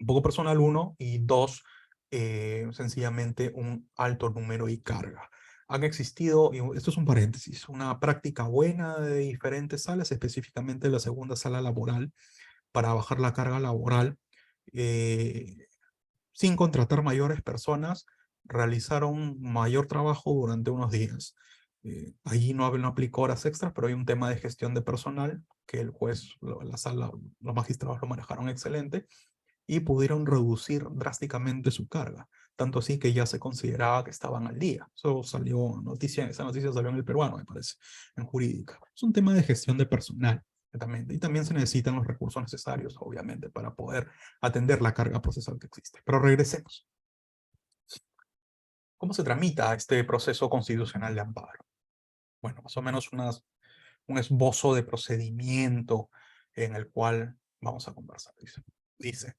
S2: poco personal, uno, y dos, sencillamente un alto número y carga. Han existido, y esto es un paréntesis, una práctica buena de diferentes salas, específicamente la segunda sala laboral, para bajar la carga laboral. sin contratar mayores personas, realizaron mayor trabajo durante unos días. Allí no aplicó horas extras, pero hay un tema de gestión de personal que el juez, la sala, los magistrados lo manejaron excelente y pudieron reducir drásticamente su carga. Tanto así que ya se consideraba que estaban al día. Eso salió noticia, esa noticia salió en El Peruano, me parece, en Jurídica. Es un tema de gestión de personal. Y también se necesitan los recursos necesarios, obviamente, para poder atender la carga procesal que existe. Pero regresemos. ¿Cómo se tramita este proceso constitucional de amparo? Bueno, más o menos un esbozo de procedimiento en el cual vamos a conversar. Dice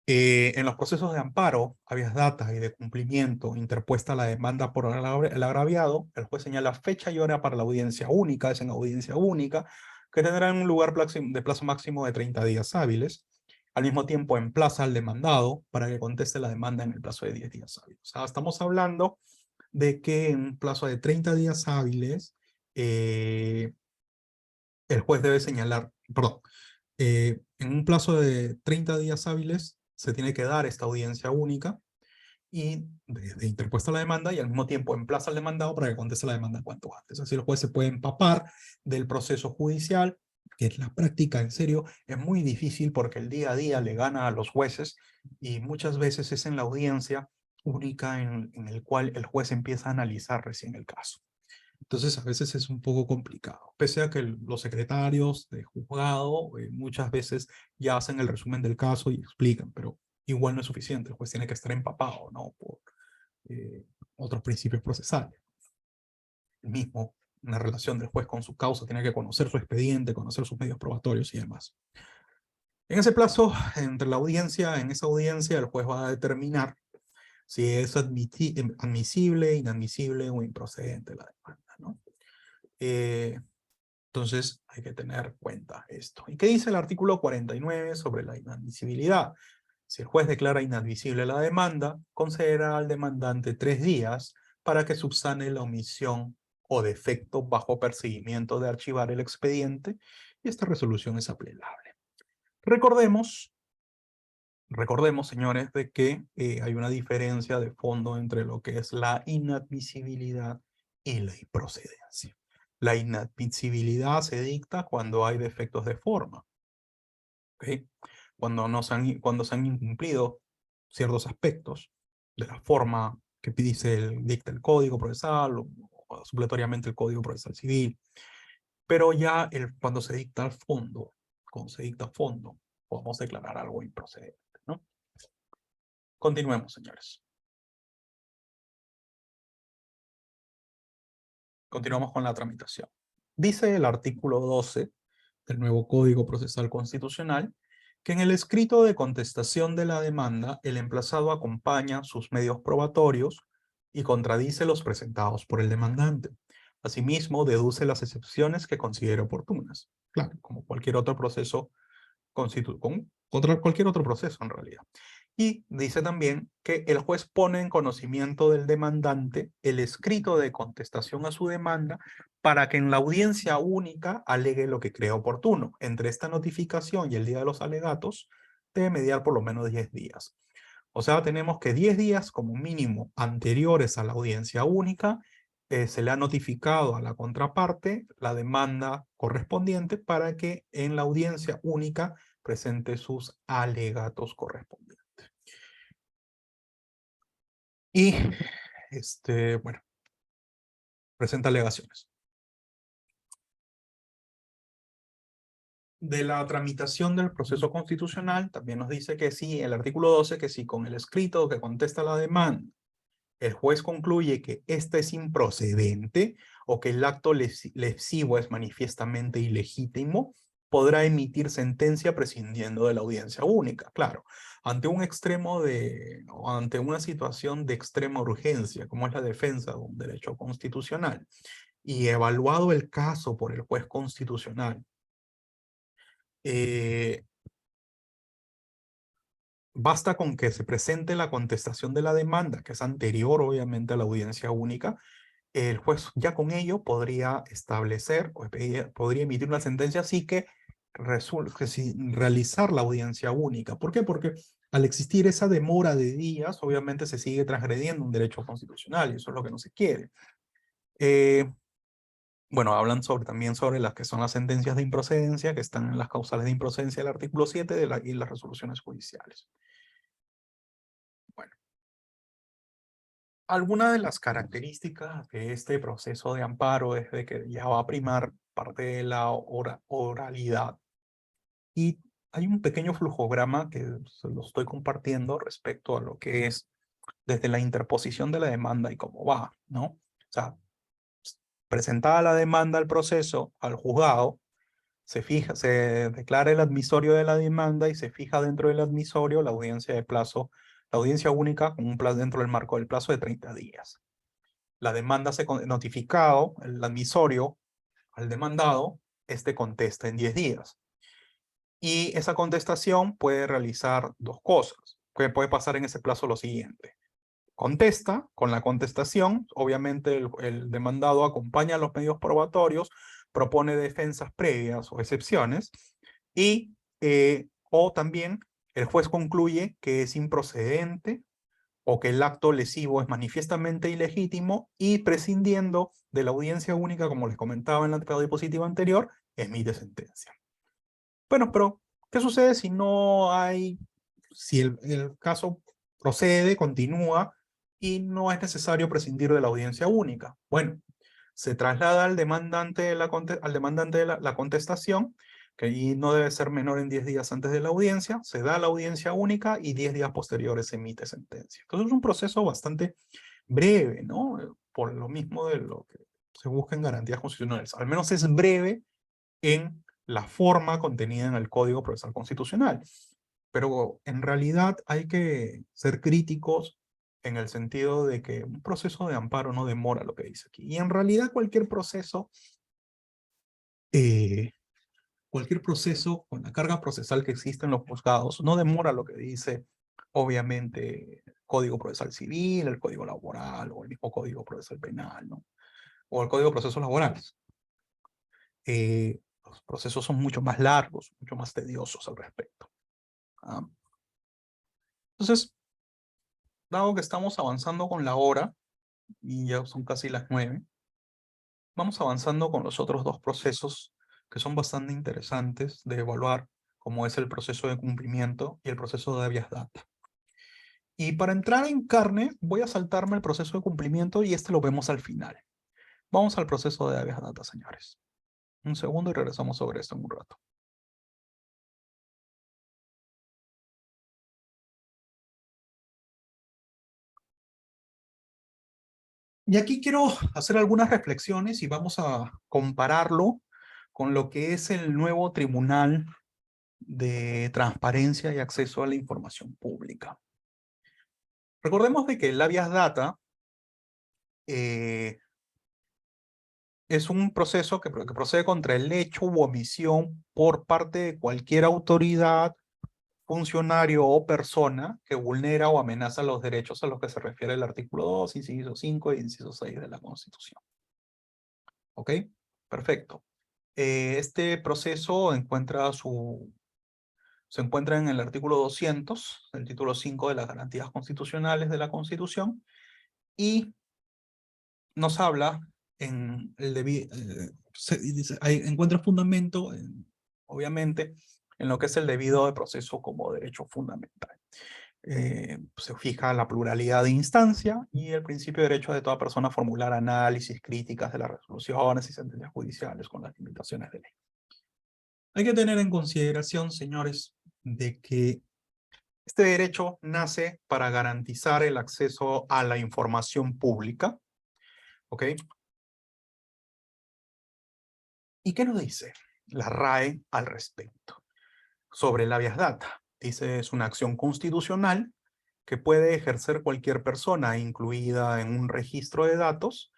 S2: en los procesos de amparo, habeas data y de cumplimiento interpuesta la demanda por el agraviado, el juez señala fecha y hora para la audiencia única, es en audiencia única, que tendrá un lugar de plazo máximo de 30 días hábiles. Al mismo tiempo emplaza al demandado para que conteste la demanda en el plazo de 10 días hábiles. O sea, estamos hablando de que en un plazo de 30 días hábiles, el juez debe señalar, perdón, en un plazo de 30 días hábiles se tiene que dar esta audiencia única y de interpuesta la demanda y al mismo tiempo emplaza al demandado para que conteste la demanda cuanto antes. Así el juez se puede empapar del proceso judicial, que en la práctica, en serio, es muy difícil porque el día a día le gana a los jueces y muchas veces es en la audiencia única en el cual el juez empieza a analizar recién el caso. Entonces, a veces es un poco complicado, pese a que los secretarios de juzgado muchas veces ya hacen el resumen del caso y explican, pero igual no es suficiente, el juez tiene que estar empapado, ¿no? Por otros principios procesales. El mismo, una relación del juez con su causa, tiene que conocer su expediente, conocer sus medios probatorios y demás. En ese plazo, entre la audiencia, en esa audiencia, el juez va a determinar si es admisible, inadmisible o improcedente la demanda, ¿no? Entonces hay que tener cuenta esto. ¿Y qué dice el artículo 49 sobre la inadmisibilidad? Si el juez declara inadmisible la demanda, concederá al demandante 3 días para que subsane la omisión o defecto bajo perseguimiento de archivar el expediente y esta resolución es apelable. Recordemos, señores, de que hay una diferencia de fondo entre lo que es la inadmisibilidad y la improcedencia. La inadmisibilidad se dicta cuando hay defectos de forma, ¿okay? Cuando se han incumplido ciertos aspectos de la forma que dicta el Código Procesal o supletoriamente el Código Procesal Civil. Pero ya cuando se dicta al fondo, podemos declarar algo improcedente, ¿no? Continuemos, señores. Continuamos con la tramitación. Dice el artículo 12 del nuevo Código Procesal Constitucional que en el escrito de contestación de la demanda, el emplazado acompaña sus medios probatorios y contradice los presentados por el demandante. Asimismo, deduce las excepciones que considere oportunas. Claro, como cualquier otro proceso cualquier otro proceso en realidad. Y dice también que el juez pone en conocimiento del demandante el escrito de contestación a su demanda para que en la audiencia única alegue lo que crea oportuno. Entre esta notificación y el día de los alegatos debe mediar por lo menos 10 días. O sea, tenemos que 10 días como mínimo anteriores a la audiencia única se le ha notificado a la contraparte la demanda correspondiente para que en la audiencia única presente sus alegatos correspondientes. Y, bueno, presenta alegaciones. De la tramitación del proceso constitucional, también nos dice que sí, el artículo 12, que sí, con el escrito que contesta la demanda, el juez concluye que ésta es improcedente o que el acto lesivo es manifiestamente ilegítimo, podrá emitir sentencia prescindiendo de la audiencia única. Claro, ante ante una situación de extrema urgencia, como es la defensa de un derecho constitucional, y evaluado el caso por el juez constitucional, basta con que se presente la contestación de la demanda, que es anterior obviamente a la audiencia única, el juez ya con ello podría establecer, o podría emitir una sentencia así que realizar la audiencia única. ¿Por qué? Porque al existir esa demora de días, obviamente se sigue transgrediendo un derecho constitucional y eso es lo que no se quiere. Bueno, hablan también sobre las que son las sentencias de improcedencia, que están en las causales de improcedencia del artículo 7 y las resoluciones judiciales. Bueno, alguna de las características de este proceso de amparo es de que ya va a primar parte de la oralidad. Y hay un pequeño flujograma que se lo estoy compartiendo respecto a lo que es desde la interposición de la demanda y cómo va, ¿no? O sea, presentada la demanda al proceso, al juzgado, se declara el admisorio de la demanda y se fija dentro del admisorio la audiencia de plazo, la audiencia única con un plazo dentro del marco del plazo de 30 días. La demanda notificado, el admisorio al demandado, este contesta en 10 días. Y esa contestación puede realizar dos cosas. Puede pasar en ese plazo lo siguiente. Contesta, con la contestación, obviamente el demandado acompaña los medios probatorios, propone defensas previas o excepciones, y o también el juez concluye que es improcedente o que el acto lesivo es manifiestamente ilegítimo y prescindiendo de la audiencia única, como les comentaba en la diapositiva anterior, emite sentencia. Bueno, pero ¿qué sucede si no hay, si el caso procede, continúa y no es necesario prescindir de la audiencia única? Bueno, se traslada al demandante la contestación, que ahí no debe ser menor en 10 días antes de la audiencia, se da la audiencia única y 10 días posteriores se emite sentencia. Entonces es un proceso bastante breve, ¿no? Por lo mismo de lo que se busca en garantías constitucionales. Al menos es breve en la forma contenida en el Código Procesal Constitucional. Pero en realidad hay que ser críticos en el sentido de que un proceso de amparo no demora lo que dice aquí. Y en realidad cualquier proceso con la carga procesal que existe en los juzgados no demora lo que dice, obviamente, el Código Procesal Civil, el Código Laboral o el mismo Código Procesal Penal, ¿no? O el Código de Procesos Laborales. Los procesos son mucho más largos, mucho más tediosos al respecto. ¿Ah? Entonces, dado que estamos avanzando con la hora, y ya son casi las 9, vamos avanzando con los otros dos procesos que son bastante interesantes de evaluar, como es el proceso de cumplimiento y el proceso de habeas data. Y para entrar en carne, voy a saltarme el proceso de cumplimiento y este lo vemos al final. Vamos al proceso de habeas data, señores. Un segundo y regresamos sobre esto en un rato. Y aquí quiero hacer algunas reflexiones y vamos a compararlo con lo que es el nuevo Tribunal de Transparencia y Acceso a la Información Pública. Recordemos de que el habeas data es un proceso que procede contra el hecho u omisión por parte de cualquier autoridad, funcionario o persona que vulnera o amenaza los derechos a los que se refiere el artículo 2, inciso 5 y inciso 6 de la Constitución. ¿Ok? Perfecto. Este proceso se encuentra en el artículo 200, el título 5 de las garantías constitucionales de la Constitución, y nos habla en el encuentra fundamento, obviamente, en lo que es el debido de proceso como derecho fundamental. Se fija la pluralidad de instancia y el principio de derecho de toda persona a formular análisis, críticas de las resoluciones y sentencias judiciales con las limitaciones de ley. Hay que tener en consideración, señores, de que este derecho nace para garantizar el acceso a la información pública. ¿Ok? ¿Y qué nos dice la RAE al respecto? Sobre el habeas data. Dice, es una acción constitucional que puede ejercer cualquier persona incluida en un registro de datos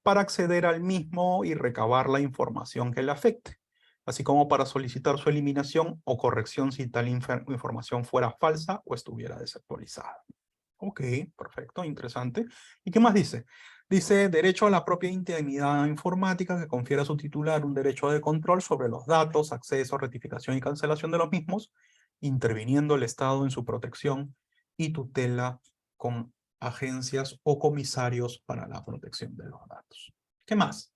S2: para acceder al mismo y recabar la información que le afecte, así como para solicitar su eliminación o corrección si tal información fuera falsa o estuviera desactualizada. Ok, perfecto, interesante. ¿Y qué más dice? Dice, derecho a la propia intimidad informática que confiere a su titular un derecho de control sobre los datos, acceso, rectificación y cancelación de los mismos interviniendo el Estado en su protección y tutela con agencias o comisarios para la protección de los datos. ¿Qué más?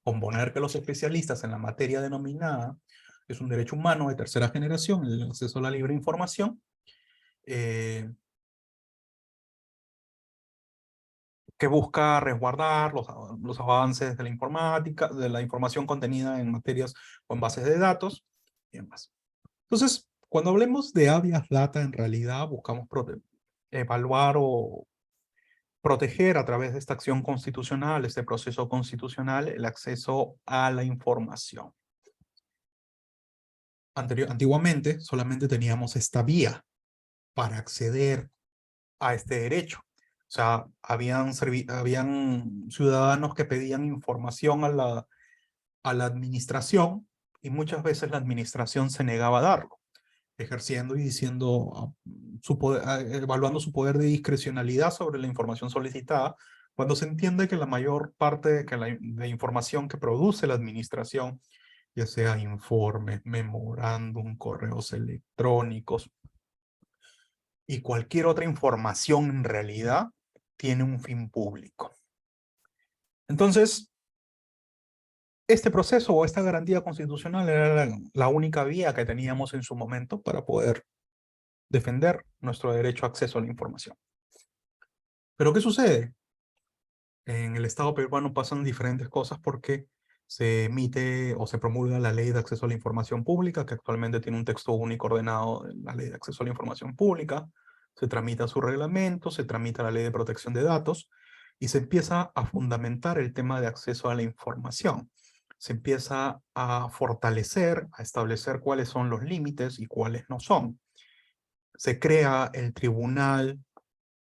S2: Componer que los especialistas en la materia denominada es un derecho humano de tercera generación, el acceso a la libre información, que busca resguardar los avances de la informática, de la información contenida en materias o en bases de datos y demás. Entonces, cuando hablemos de habeas data, en realidad buscamos evaluar o proteger a través de esta acción constitucional, este proceso constitucional, el acceso a la información. Antiguamente solamente teníamos esta vía para acceder a este derecho. O sea, habían ciudadanos que pedían información a la administración y muchas veces la administración se negaba a darlo, ejerciendo y diciendo, evaluando su poder de discrecionalidad sobre la información solicitada, cuando se entiende que la mayor parte de información que produce la administración, ya sea informes, memorándum, correos electrónicos y cualquier otra información en realidad, tiene un fin público. Entonces, este proceso o esta garantía constitucional era la única vía que teníamos en su momento para poder defender nuestro derecho a acceso a la información. Pero ¿qué sucede? En el Estado peruano pasan diferentes cosas porque se emite o se promulga la Ley de Acceso a la Información Pública, que actualmente tiene un texto único ordenado de la Ley de Acceso a la Información Pública, se tramita su reglamento, se tramita la Ley de Protección de Datos, y se empieza a fundamentar el tema de acceso a la información. Se empieza a fortalecer, a establecer cuáles son los límites y cuáles no son. Se crea el Tribunal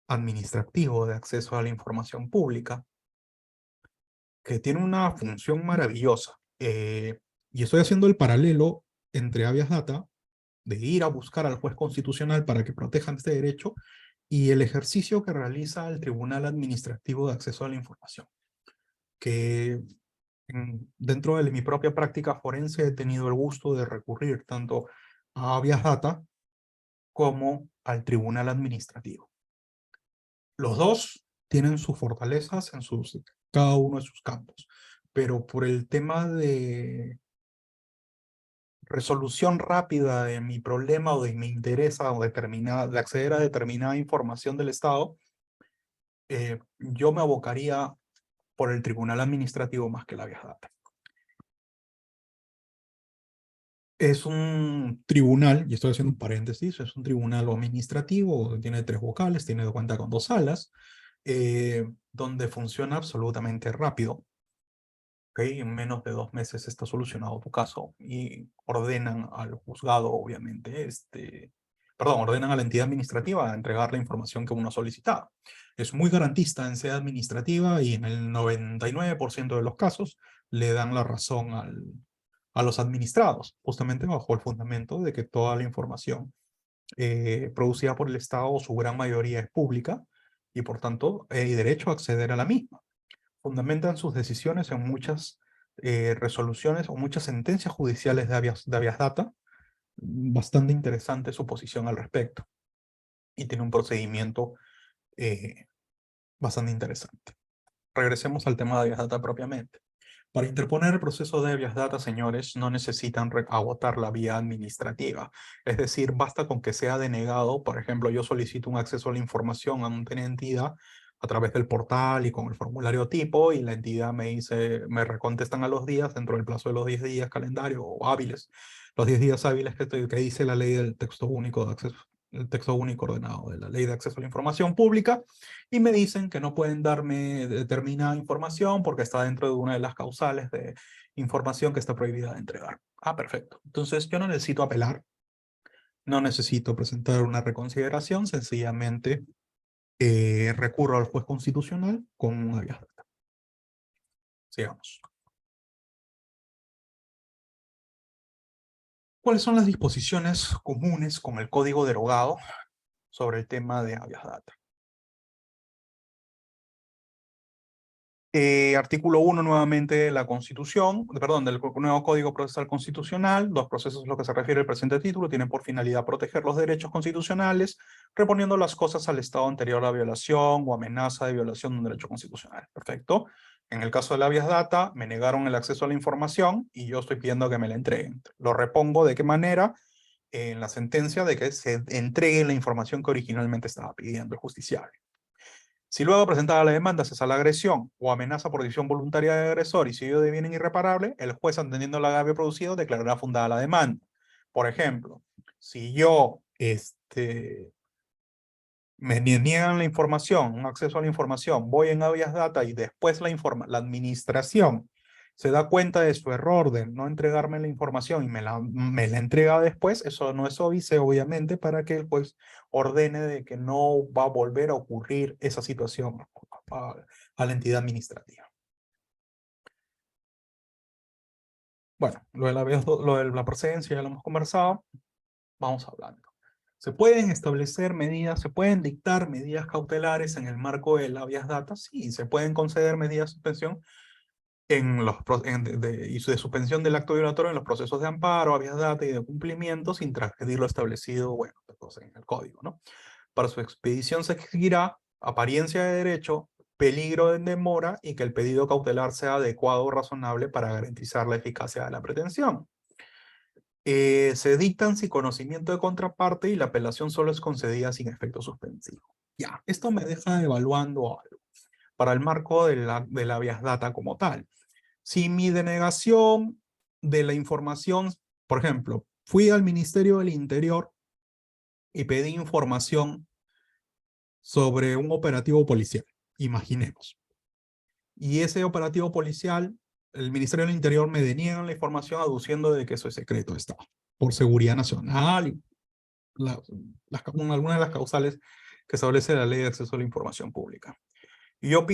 S2: Administrativo de Acceso a la Información Pública, que tiene una función maravillosa. Y estoy haciendo el paralelo entre habeas data, de ir a buscar al juez constitucional para que protejan este derecho, y el ejercicio que realiza el Tribunal Administrativo de Acceso a la Información, que dentro de mi propia práctica forense he tenido el gusto de recurrir tanto a habeas data como al Tribunal Administrativo. Los dos tienen sus fortalezas en cada uno de sus campos, pero por el tema de resolución rápida de mi problema o de mi interés de acceder a determinada información del Estado, yo me abocaría por el Tribunal Administrativo más que la habeas data. Es un tribunal, y estoy haciendo un paréntesis, es un tribunal administrativo, tiene 3 vocales, cuenta con 2 salas, donde funciona absolutamente rápido. ¿Okay? En menos de 2 meses está solucionado tu caso y ordenan al juzgado, obviamente, ordenan a la entidad administrativa a entregar la información que uno ha solicitado. Es muy garantista en sede administrativa y en el 99% de los casos le dan la razón a los administrados, justamente bajo el fundamento de que toda la información producida por el Estado, o su gran mayoría, es pública y por tanto hay derecho a acceder a la misma. Fundamentan sus decisiones en muchas resoluciones o muchas sentencias judiciales de habeas data. Bastante interesante su posición al respecto. Y tiene un procedimiento bastante interesante. Regresemos al tema de habeas data propiamente. Para interponer el proceso de habeas data, señores, no necesitan agotar la vía administrativa. Es decir, basta con que sea denegado. Por ejemplo, yo solicito un acceso a la información a una entidad a través del portal y con el formulario tipo, y la entidad me dice, me recontestan a los días, dentro del plazo de los 10 días calendario o hábiles, los 10 días hábiles que dice la ley del texto único de acceso, el texto único ordenado de la Ley de Acceso a la Información Pública, y me dicen que no pueden darme determinada información porque está dentro de una de las causales de información que está prohibida de entregar. Ah, perfecto. Entonces yo no necesito apelar, no necesito presentar una reconsideración, sencillamente recurro al juez constitucional con un habeas data. Sigamos. ¿Cuáles son las disposiciones comunes con el código derogado sobre el tema de habeas data? Artículo 1 nuevamente de la Constitución, perdón, del nuevo Código Procesal Constitucional. Los procesos a los que se refiere el presente título tienen por finalidad proteger los derechos constitucionales, reponiendo las cosas al estado anterior a la violación o amenaza de violación de un derecho constitucional. Perfecto. En el caso de la habeas data, me negaron el acceso a la información y yo estoy pidiendo que me la entreguen. Lo repongo de qué manera en la sentencia de que se entregue la información que originalmente estaba pidiendo el justiciable. Si luego presentada la demanda cesa la agresión o amenaza por decisión voluntaria del agresor y si ello deviene irreparable, el juez, entendiendo el agravio producido, declarará fundada la demanda. Por ejemplo, si yo me niegan la información, un acceso a la información, voy en habeas data y después la administración se da cuenta de su error de no entregarme la información y me la entrega después, eso no es óbice, obviamente, para que el juez ordene de que no va a volver a ocurrir esa situación a la entidad administrativa. Bueno, lo de la procedencia ya lo hemos conversado, vamos hablando. Se pueden establecer medidas, se pueden dictar medidas cautelares en el marco del habeas data, sí, se pueden conceder medidas de suspensión y de suspensión del acto violatorio en los procesos de amparo, habeas data y de cumplimiento sin transgredir lo establecido, bueno, en el código, ¿no? Para su expedición se exigirá apariencia de derecho, peligro de demora y que el pedido cautelar sea adecuado o razonable para garantizar la eficacia de la pretensión. Se dictan sin conocimiento de contraparte y la apelación solo es concedida sin efecto suspensivo. Ya, esto me deja evaluando algo para el marco de la habeas data como tal. Si mi denegación de la información, por ejemplo, fui al Ministerio del Interior y pedí información sobre un operativo policial, imaginemos. Y ese operativo policial, el Ministerio del Interior me deniegan la información aduciendo de que eso es secreto de Estado, por seguridad nacional y algunas de las causales que establece la Ley de Acceso a la Información Pública. Y yo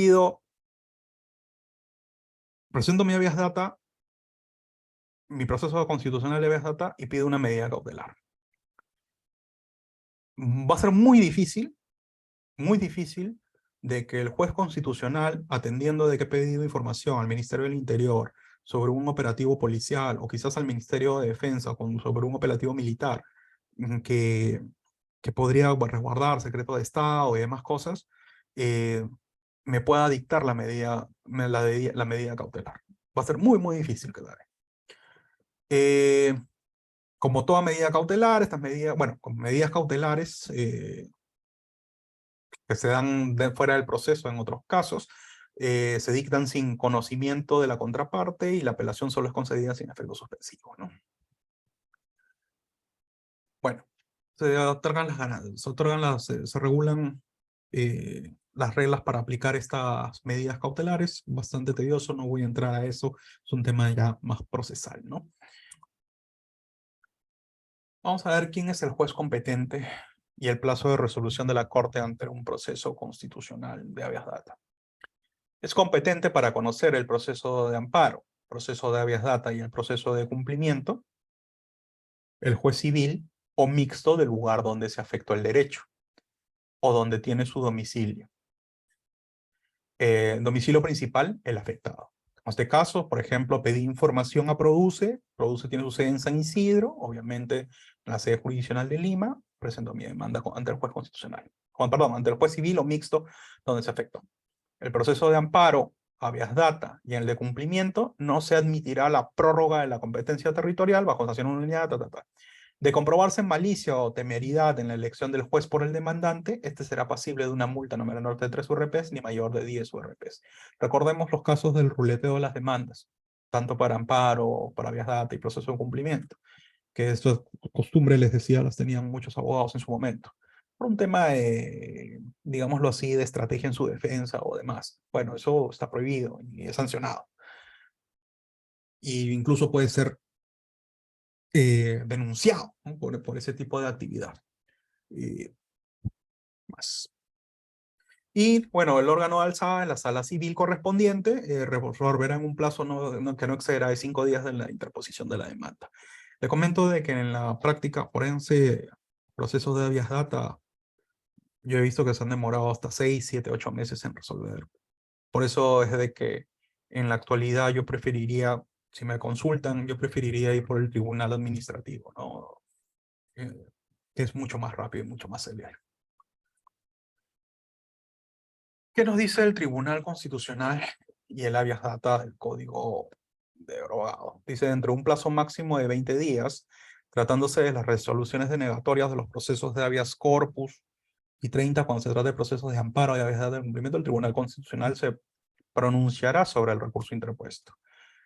S2: presento mi habeas data, mi proceso constitucional de habeas data y pido una medida cautelar. Va a ser muy difícil de que el juez constitucional, atendiendo de que he pedido información al Ministerio del Interior sobre un operativo policial o quizás al Ministerio de Defensa sobre un operativo militar que podría resguardar secreto de Estado y demás cosas, me pueda dictar la medida cautelar. Va a ser muy difícil que la dé. Como toda medida cautelar, estas medidas, bueno, con medidas cautelares que se dan fuera del proceso en otros casos, se dictan sin conocimiento de la contraparte y la apelación solo es concedida sin efecto suspensivo, ¿no? Bueno, se regulan las reglas para aplicar estas medidas cautelares, bastante tedioso, no voy a entrar a eso, es un tema ya más procesal, ¿no? Vamos a ver quién es el juez competente y el plazo de resolución de la Corte ante un proceso constitucional de habeas data. Es competente para conocer el proceso de amparo, proceso de habeas data y el proceso de cumplimiento, el juez civil o mixto del lugar donde se afectó el derecho o donde tiene su domicilio. Domicilio principal, el afectado. En este caso, por ejemplo, pedí información a Produce. Produce tiene su sede en San Isidro, obviamente en la sede jurisdiccional de Lima. Presento mi demanda ante el juez constitucional. Ante el juez civil o mixto donde se afectó. El proceso de amparo, habeas data y el de cumplimiento no se admitirá la prórroga de la competencia territorial bajo sanción unidad, De comprobarse malicia o temeridad en la elección del juez por el demandante, este será pasible de una multa no menor de 3 URPs ni mayor de 10 URPs. Recordemos los casos del ruleteo de las demandas, tanto para amparo, para habeas data y proceso de cumplimiento, que esto costumbre, les decía, las tenían muchos abogados en su momento, por un tema de, digámoslo así, de estrategia en su defensa o demás. Bueno, eso está prohibido y es sancionado. Y incluso puede ser denunciado, ¿no? por ese tipo de actividad. Más. Y bueno, el órgano de alzada en la sala civil correspondiente resolverá en un plazo que no excederá de 5 días de la interposición de la demanda. Le comento de que en la práctica forense, procesos de habeas data, yo he visto que se han demorado hasta 6, 7, 8 meses en resolver Por eso es de que en la actualidad yo preferiría, si me consultan, yo preferiría ir por el tribunal administrativo, ¿no? Que es mucho más rápido y mucho más célere. ¿Qué nos dice el Tribunal Constitucional y el habeas data del Código derogado? Dice, dentro de un plazo máximo de 20 días, tratándose de las resoluciones denegatorias de los procesos de habeas corpus, y 30 cuando se trata de procesos de amparo y habeas data de cumplimiento, el Tribunal Constitucional se pronunciará sobre el recurso interpuesto.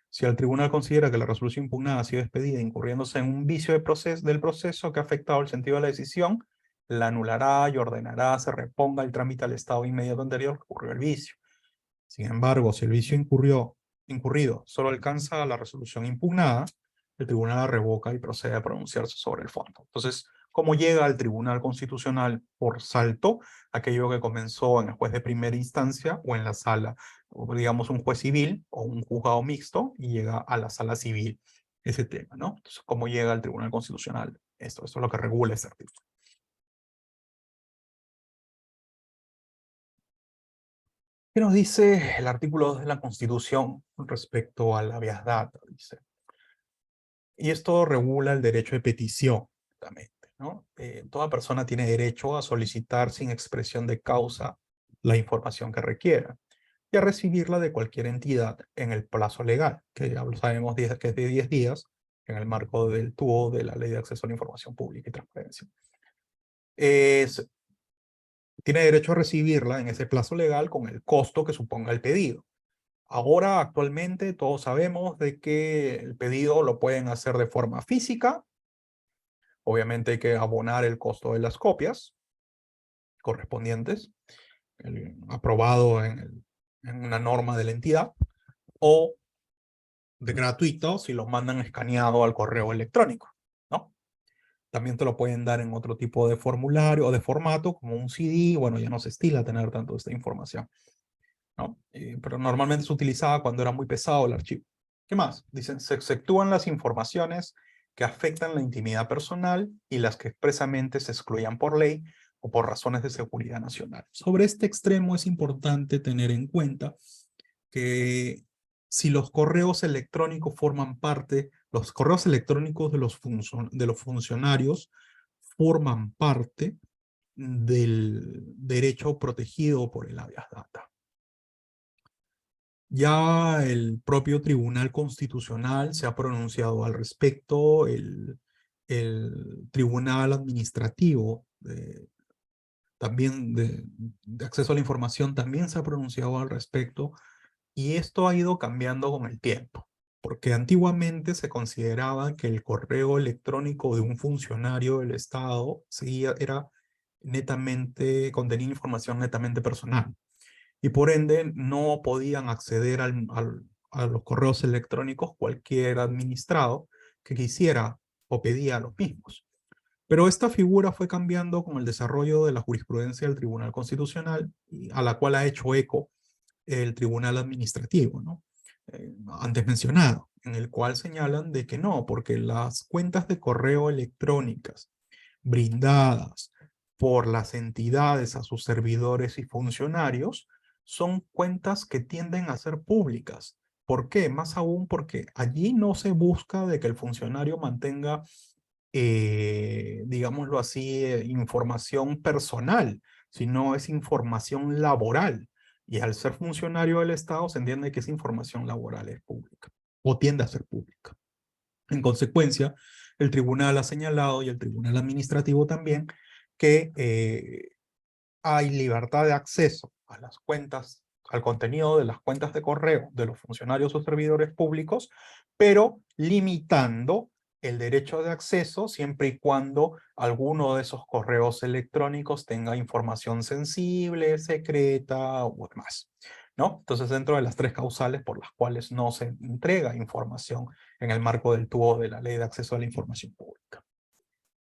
S2: Si el tribunal considera que la resolución impugnada ha sido expedida incurriéndose en un vicio del proceso que ha afectado el sentido de la decisión, la anulará y ordenará se reponga el trámite al estado inmediato anterior que ocurrió el vicio. Sin embargo, si el vicio incurrido solo alcanza la resolución impugnada, el tribunal la revoca y procede a pronunciarse sobre el fondo. Entonces, ¿cómo llega al Tribunal Constitucional por salto aquello que comenzó en el juez de primera instancia o en la sala, o digamos un juez civil o un juzgado mixto y llega a la sala civil? Ese tema, ¿no? Entonces, ¿cómo llega al Tribunal Constitucional? Esto es lo que regula este artículo. ¿Qué nos dice el artículo 2 de la Constitución respecto al habeas data? Dice, y esto regula el derecho de petición, justamente, ¿no? Toda persona tiene derecho a solicitar sin expresión de causa la información que requiera y a recibirla de cualquier entidad en el plazo legal, que ya lo sabemos que es de 10 días, en el marco del TUO de la Ley de Acceso a la Información Pública y Transparencia. Tiene derecho a recibirla en ese plazo legal con el costo que suponga el pedido. Ahora, actualmente, todos sabemos de que el pedido lo pueden hacer de forma física. Obviamente hay que abonar el costo de las copias correspondientes, aprobado en una norma de la entidad, o de gratuito si los mandan escaneado al correo electrónico, ¿no? También te lo pueden dar en otro tipo de formulario o de formato, como un CD. Bueno, ya no se estila tener tanto esta información, ¿no? Pero normalmente se utilizaba cuando era muy pesado el archivo. ¿Qué más? Dicen, se exceptúan las informaciones que afectan la intimidad personal y las que expresamente se excluyan por ley o por razones de seguridad nacional. Sobre este extremo es importante tener en cuenta que si los correos electrónicos forman parte, los correos electrónicos de los funcionarios forman parte del derecho protegido por el habeas data. Ya el propio Tribunal Constitucional se ha pronunciado al respecto, el Tribunal Administrativo también de Acceso a la Información también se ha pronunciado al respecto, y esto ha ido cambiando con el tiempo, porque antiguamente se consideraba que el correo electrónico de un funcionario del Estado era netamente, contenía información netamente personal, y por ende no podían acceder a los correos electrónicos cualquier administrado que quisiera o pedía los mismos. Pero esta figura fue cambiando con el desarrollo de la jurisprudencia del Tribunal Constitucional, a la cual ha hecho eco el Tribunal Administrativo, ¿no? Antes mencionado, en el cual señalan de que no, porque las cuentas de correo electrónicas brindadas por las entidades a sus servidores y funcionarios son cuentas que tienden a ser públicas. ¿Por qué? Más aún porque allí no se busca de que el funcionario mantenga, digámoslo así, información personal, sino es información laboral. Y al ser funcionario del Estado se entiende que esa información laboral es pública o tiende a ser pública. En consecuencia, el tribunal ha señalado, y el tribunal administrativo también, que hay libertad de acceso a las cuentas, al contenido de las cuentas de correo de los funcionarios o servidores públicos, pero limitando el derecho de acceso siempre y cuando alguno de esos correos electrónicos tenga información sensible, secreta o demás, ¿no? Entonces, dentro de las 3 causales por las cuales no se entrega información en el marco del TUO de la Ley de Acceso a la Información Pública.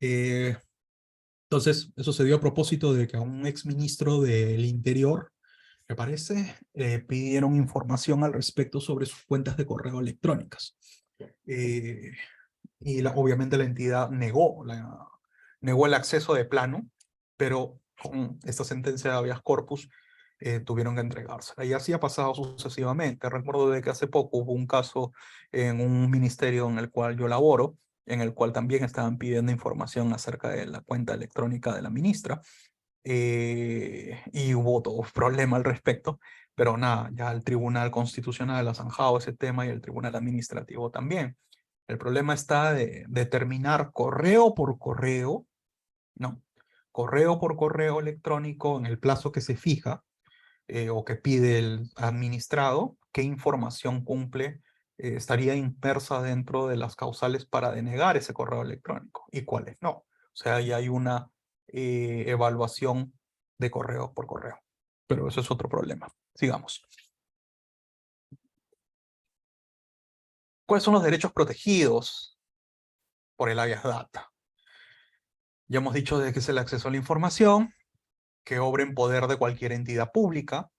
S2: Entonces, eso se dio a propósito de que a un exministro del Interior, me parece, pidieron información al respecto sobre sus cuentas de correo electrónicas. Y obviamente la entidad negó el acceso de plano, pero con esta sentencia de habeas corpus tuvieron que entregársela. Y así ha pasado sucesivamente. Recuerdo de que hace poco hubo un caso en un ministerio en el cual yo laboro, en el cual también estaban pidiendo información acerca de la cuenta electrónica de la ministra, y hubo todo un problema al respecto, pero nada, ya el Tribunal Constitucional ha zanjado ese tema y el Tribunal Administrativo también. El problema está de determinar correo por correo, no, correo por correo electrónico en el plazo que se fija, o que pide el administrado, qué información cumple, estaría inmersa dentro de las causales para denegar ese correo electrónico y cuáles no. O sea, ahí hay una evaluación de correo por correo. Pero eso es otro problema. Sigamos. ¿Cuáles son los derechos protegidos por el habeas data? Ya hemos dicho de que es el acceso a la información, que obra en poder de cualquier entidad pública,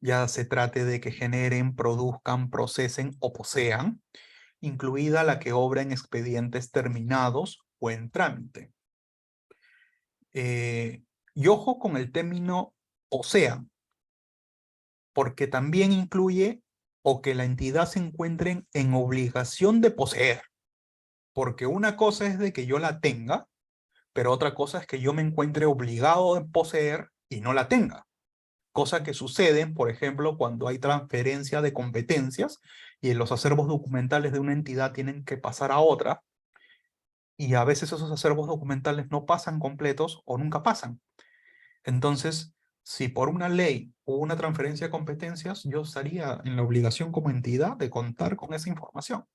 S2: ya se trate de que generen, produzcan, procesen o posean, incluida la que obra en expedientes terminados o en trámite. Y ojo con el término posean, porque también incluye o que la entidad se encuentre en obligación de poseer, porque una cosa es de que yo la tenga, pero otra cosa es que yo me encuentre obligado de poseer y no la tenga. Cosa que sucede, por ejemplo, cuando hay transferencia de competencias y los acervos documentales de una entidad tienen que pasar a otra, y a veces esos acervos documentales no pasan completos o nunca pasan. Entonces, si por una ley o una transferencia de competencias, yo estaría en la obligación como entidad de contar con esa información.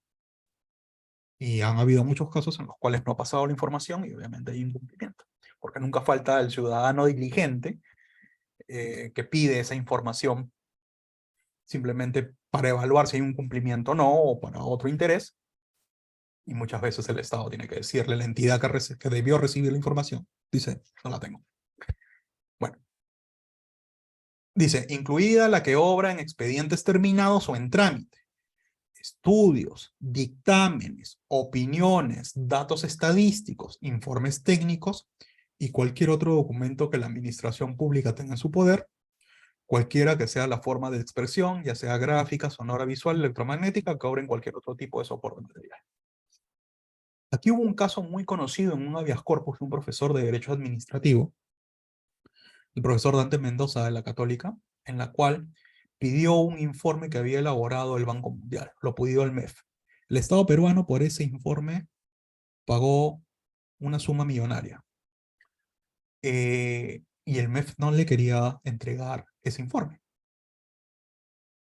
S2: Y han habido muchos casos en los cuales no ha pasado la información y obviamente hay incumplimiento, porque nunca falta el ciudadano diligente que pide esa información simplemente para evaluar si hay un cumplimiento o no, o para otro interés. Y muchas veces el Estado tiene que decirle a la entidad que debió recibir la información, dice, no la tengo. Bueno, dice, incluida la que obra en expedientes terminados o en trámite, estudios, dictámenes, opiniones, datos estadísticos, informes técnicos y cualquier otro documento que la administración pública tenga en su poder, cualquiera que sea la forma de expresión, ya sea gráfica, sonora, visual, electromagnética, que obra en cualquier otro tipo de soporte material. Aquí hubo un caso muy conocido en un habeas corpus de un profesor de Derecho Administrativo, el profesor Dante Mendoza de la Católica, en la cual pidió un informe que había elaborado el Banco Mundial, lo pidió el MEF. El Estado peruano por ese informe pagó una suma millonaria. Y el MEF no le quería entregar ese informe,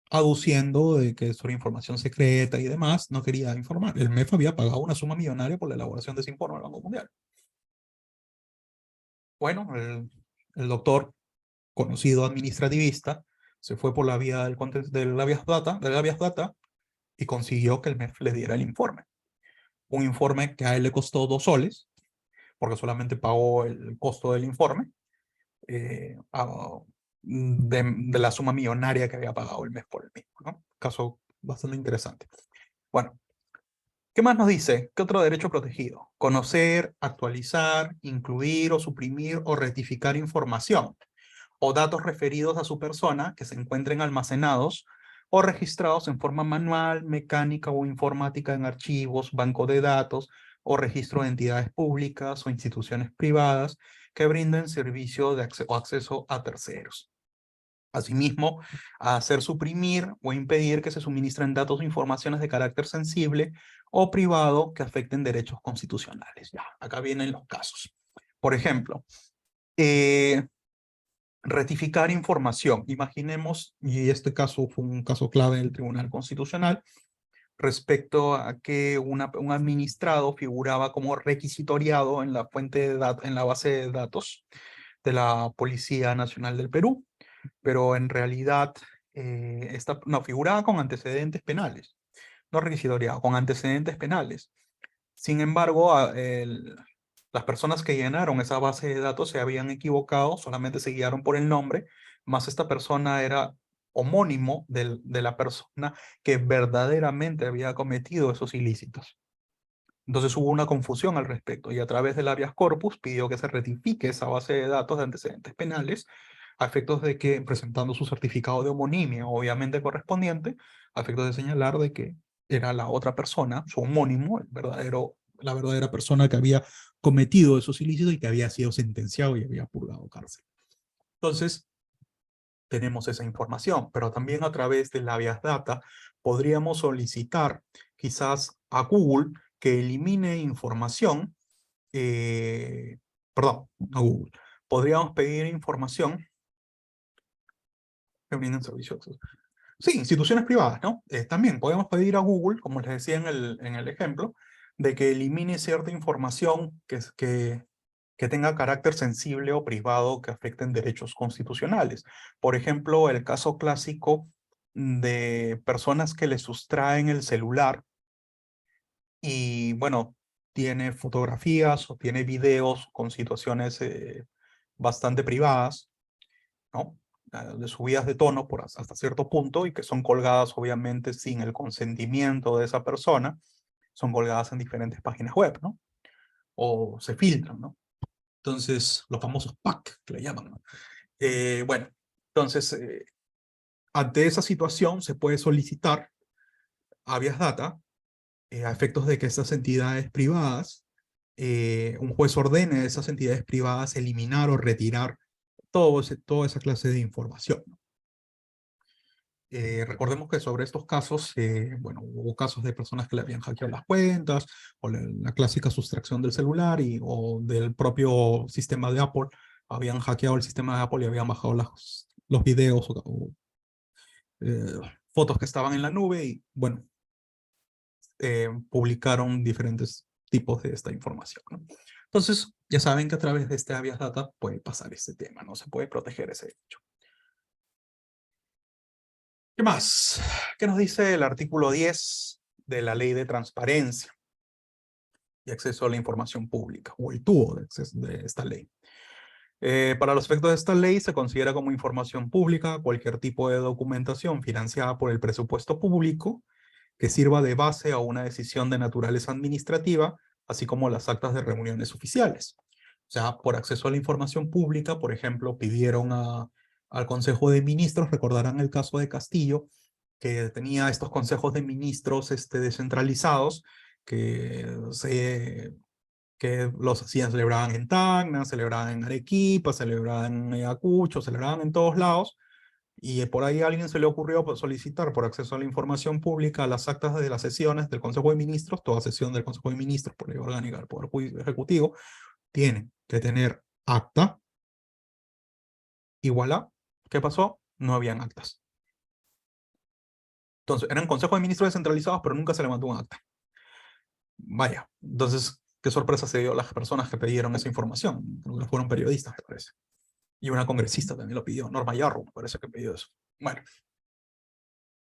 S2: aduciendo de que eso era información secreta y demás, no quería informar. El MEF había pagado una suma millonaria por la elaboración de ese informe del Banco Mundial. Bueno, el doctor, conocido administrativista, se fue por la vía del habeas data y consiguió que el MEF le diera el informe. Un informe que a él le costó 2 soles, porque solamente pagó el costo del informe, de la suma millonaria que había pagado el MEF por el mismo, ¿no? Caso bastante interesante. Bueno, ¿qué más nos dice? ¿Qué otro derecho protegido? Conocer, actualizar, incluir o suprimir o rectificar información o datos referidos a su persona que se encuentren almacenados o registrados en forma manual, mecánica o informática en archivos, banco de datos o registro de entidades públicas o instituciones privadas que brinden servicio de acceso a terceros. Asimismo, a hacer suprimir o impedir que se suministren datos o informaciones de carácter sensible o privado que afecten derechos constitucionales. Ya, acá vienen los casos. Por ejemplo, rectificar información. Imaginemos, y este caso fue un caso clave del Tribunal Constitucional, respecto a que un administrado figuraba como requisitoriado en la fuente de en la base de datos de la Policía Nacional del Perú, pero en realidad no, figuraba con antecedentes penales, no requisitoriado, con antecedentes penales. Sin embargo, las personas que llenaron esa base de datos se habían equivocado, solamente se guiaron por el nombre, más esta persona era homónimo de la persona que verdaderamente había cometido esos ilícitos. Entonces hubo una confusión al respecto y a través del habeas corpus pidió que se rectifique esa base de datos de antecedentes penales a efectos de que, presentando su certificado de homonimia, obviamente correspondiente, a efectos de señalar de que era la otra persona, su homónimo, la verdadera persona que había cometido esos ilícitos y que había sido sentenciado y había purgado cárcel. Entonces, tenemos esa información, pero también a través del habeas data podríamos solicitar quizás a Google que elimine información, perdón, a Google. Podríamos pedir información que brinden servicios. Sí, instituciones privadas, ¿no? También podemos pedir a Google, como les decía en el ejemplo, de que elimine cierta información que tenga carácter sensible o privado que afecten derechos constitucionales. Por ejemplo, el caso clásico de personas que le sustraen el celular y, bueno, tiene fotografías o tiene videos con situaciones bastante privadas, ¿no? De subidas de tono hasta cierto punto y que son colgadas obviamente sin el consentimiento de esa persona, son colgadas en diferentes páginas web, ¿no? O se filtran, ¿no? Entonces, los famosos pack que le llaman, ¿no? Bueno, entonces, ante esa situación se puede solicitar habeas data a efectos de que estas entidades privadas, un juez ordene a esas entidades privadas eliminar o retirar toda esa clase de información, ¿no? Recordemos que sobre estos casos, bueno, hubo casos de personas que le habían hackeado las cuentas, o la clásica sustracción del celular o del propio sistema de Apple. Habían hackeado el sistema de Apple y habían bajado los videos eh, fotos que estaban en la nube y, bueno, publicaron diferentes tipos de esta información, ¿no? Entonces, ya saben que a través de este habeas data puede pasar este tema, ¿no? Se puede proteger ese hecho. ¿Qué más? ¿Qué nos dice el artículo 10 de la Ley de Transparencia y Acceso a la Información Pública, o el TUO de esta ley? Para los efectos de esta ley se considera como información pública cualquier tipo de documentación financiada por el presupuesto público que sirva de base a una decisión de naturaleza administrativa, así como las actas de reuniones oficiales. O sea, por acceso a la información pública, por ejemplo, pidieron al Consejo de Ministros, recordarán el caso de Castillo, que tenía estos consejos de ministros descentralizados, que, que los hacían, celebraban en Tacna, celebraban en Arequipa, celebraban en Ayacucho, celebraban en todos lados, y por ahí a alguien se le ocurrió pues, solicitar por acceso a la información pública las actas de las sesiones del Consejo de Ministros. Toda sesión del Consejo de Ministros, por ley orgánica del Poder Ejecutivo, tiene que tener acta. Y voilà, ¿qué pasó? No habían actas. Entonces, eran consejos de ministros descentralizados, pero nunca se levantó un acta. Vaya, entonces, qué sorpresa se dio a las personas que pidieron esa información. Creo que fueron periodistas, me parece. Y una congresista también lo pidió, Norma Yarro, me parece que pidió eso. Bueno.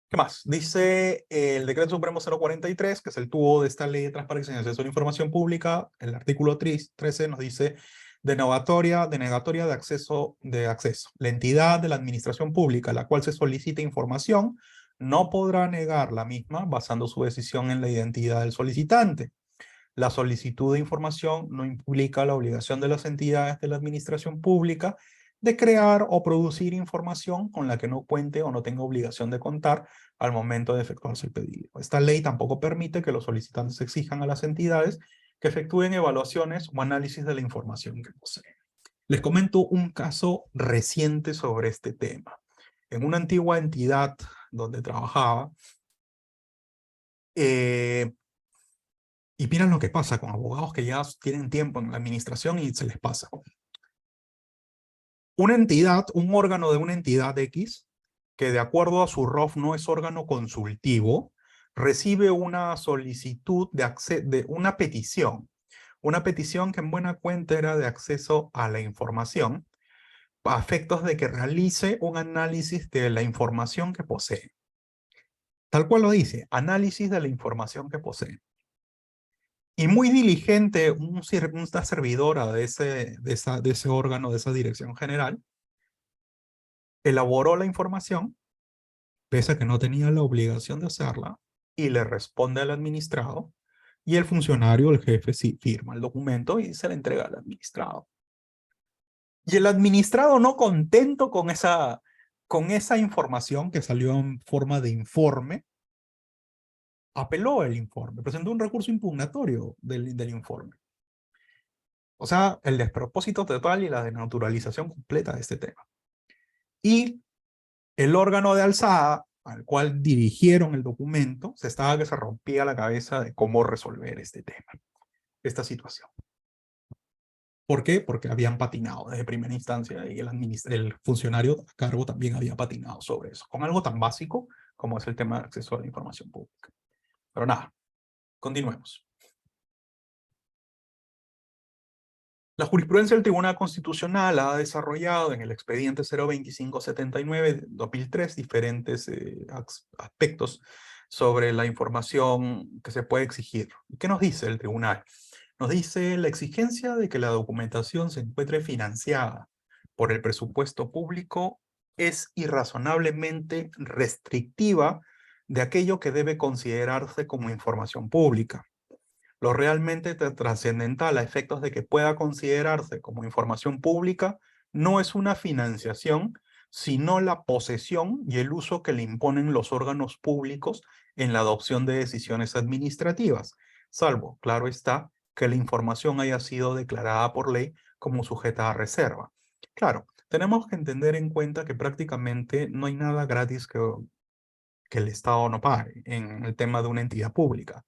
S2: ¿Qué más? Dice el Decreto Supremo 043, que es el tubo de esta Ley de Transparencia y Acceso a la Información Pública. El artículo 13 nos dice denegatoria de acceso. La entidad de la administración pública a la cual se solicita información no podrá negar la misma basando su decisión en la identidad del solicitante. La solicitud de información no implica la obligación de las entidades de la administración pública de crear o producir información con la que no cuente o no tenga obligación de contar al momento de efectuarse el pedido. Esta ley tampoco permite que los solicitantes exijan a las entidades que efectúen evaluaciones o análisis de la información que poseen. Les comento un caso reciente sobre este tema. En una antigua entidad donde trabajaba, y miren lo que pasa con abogados que ya tienen tiempo en la administración y se les pasa. Una entidad, un órgano de una entidad X, que de acuerdo a su ROF no es órgano consultivo, recibe una solicitud de una petición que en buena cuenta era de acceso a la información, a efectos de que realice un análisis de la información que posee. Tal cual lo dice, análisis de la información que posee. Y muy diligente, una servidora de ese órgano, de esa dirección general, elaboró la información, pese a que no tenía la obligación de hacerla, y le responde al administrado, y el funcionario, el jefe, sí firma el documento y se le entrega al administrado. Y el administrado, no contento con esa información que salió en forma de informe, apeló el informe, presentó un recurso impugnatorio del informe. O sea, el despropósito total y la desnaturalización completa de este tema. Y el órgano de alzada al cual dirigieron el documento se estaba que se rompía la cabeza de cómo resolver este tema, esta situación. ¿Por qué? Porque habían patinado desde primera instancia y el funcionario a cargo también había patinado sobre eso, con algo tan básico como es el tema de acceso a la información pública. Pero nada, continuemos. La jurisprudencia del Tribunal Constitucional ha desarrollado en el expediente 02579-2003 diferentes aspectos sobre la información que se puede exigir. ¿Qué nos dice el tribunal? Nos dice la exigencia de que la documentación se encuentre financiada por el presupuesto público es irrazonablemente restrictiva de aquello que debe considerarse como información pública. Lo realmente trascendental a efectos de que pueda considerarse como información pública no es una financiación, sino la posesión y el uso que le imponen los órganos públicos en la adopción de decisiones administrativas, salvo, claro está, que la información haya sido declarada por ley como sujeta a reserva. Claro, tenemos que entender en cuenta que prácticamente no hay nada gratis que el Estado no pague en el tema de una entidad pública.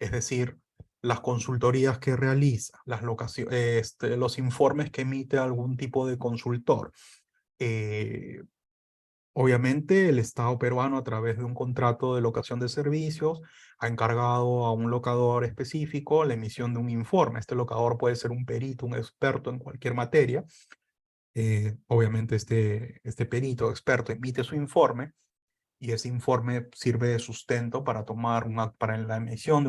S2: Es decir, las consultorías que realiza, los informes que emite algún tipo de consultor. Obviamente el Estado peruano, a través de un contrato de locación de servicios, ha encargado a un locador específico la emisión de un informe. Este locador puede ser un perito, un experto en cualquier materia. Obviamente este perito o experto emite su informe y ese informe sirve de sustento para para la emisión de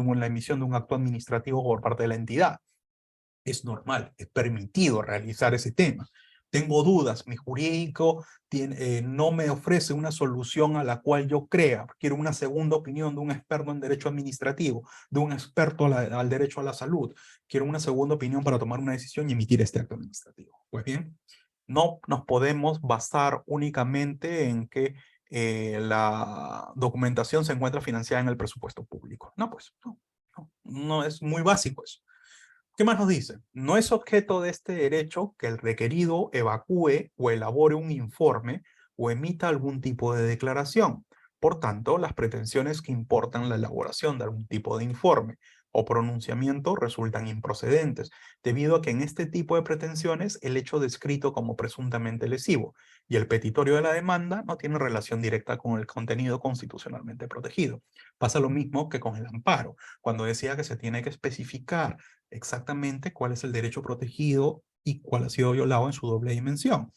S2: un acto administrativo por parte de la entidad. Es normal, es permitido realizar ese tema. Tengo dudas, mi jurídico no me ofrece una solución a la cual yo crea. Quiero una segunda opinión de un experto en derecho administrativo, de un experto al derecho a la salud. Quiero una segunda opinión para tomar una decisión y emitir este acto administrativo. Pues bien, no nos podemos basar únicamente en que la documentación se encuentra financiada en el presupuesto público. No, pues no es muy básico eso. ¿Qué más nos dice? No es objeto de este derecho que el requerido evacúe o elabore un informe o emita algún tipo de declaración. Por tanto, las pretensiones que importan la elaboración de algún tipo de informe o pronunciamiento resultan improcedentes, debido a que en este tipo de pretensiones el hecho descrito como presuntamente lesivo y el petitorio de la demanda no tiene relación directa con el contenido constitucionalmente protegido. Pasa lo mismo que con el amparo, cuando decía que se tiene que especificar exactamente cuál es el derecho protegido y cuál ha sido violado en su doble dimensión.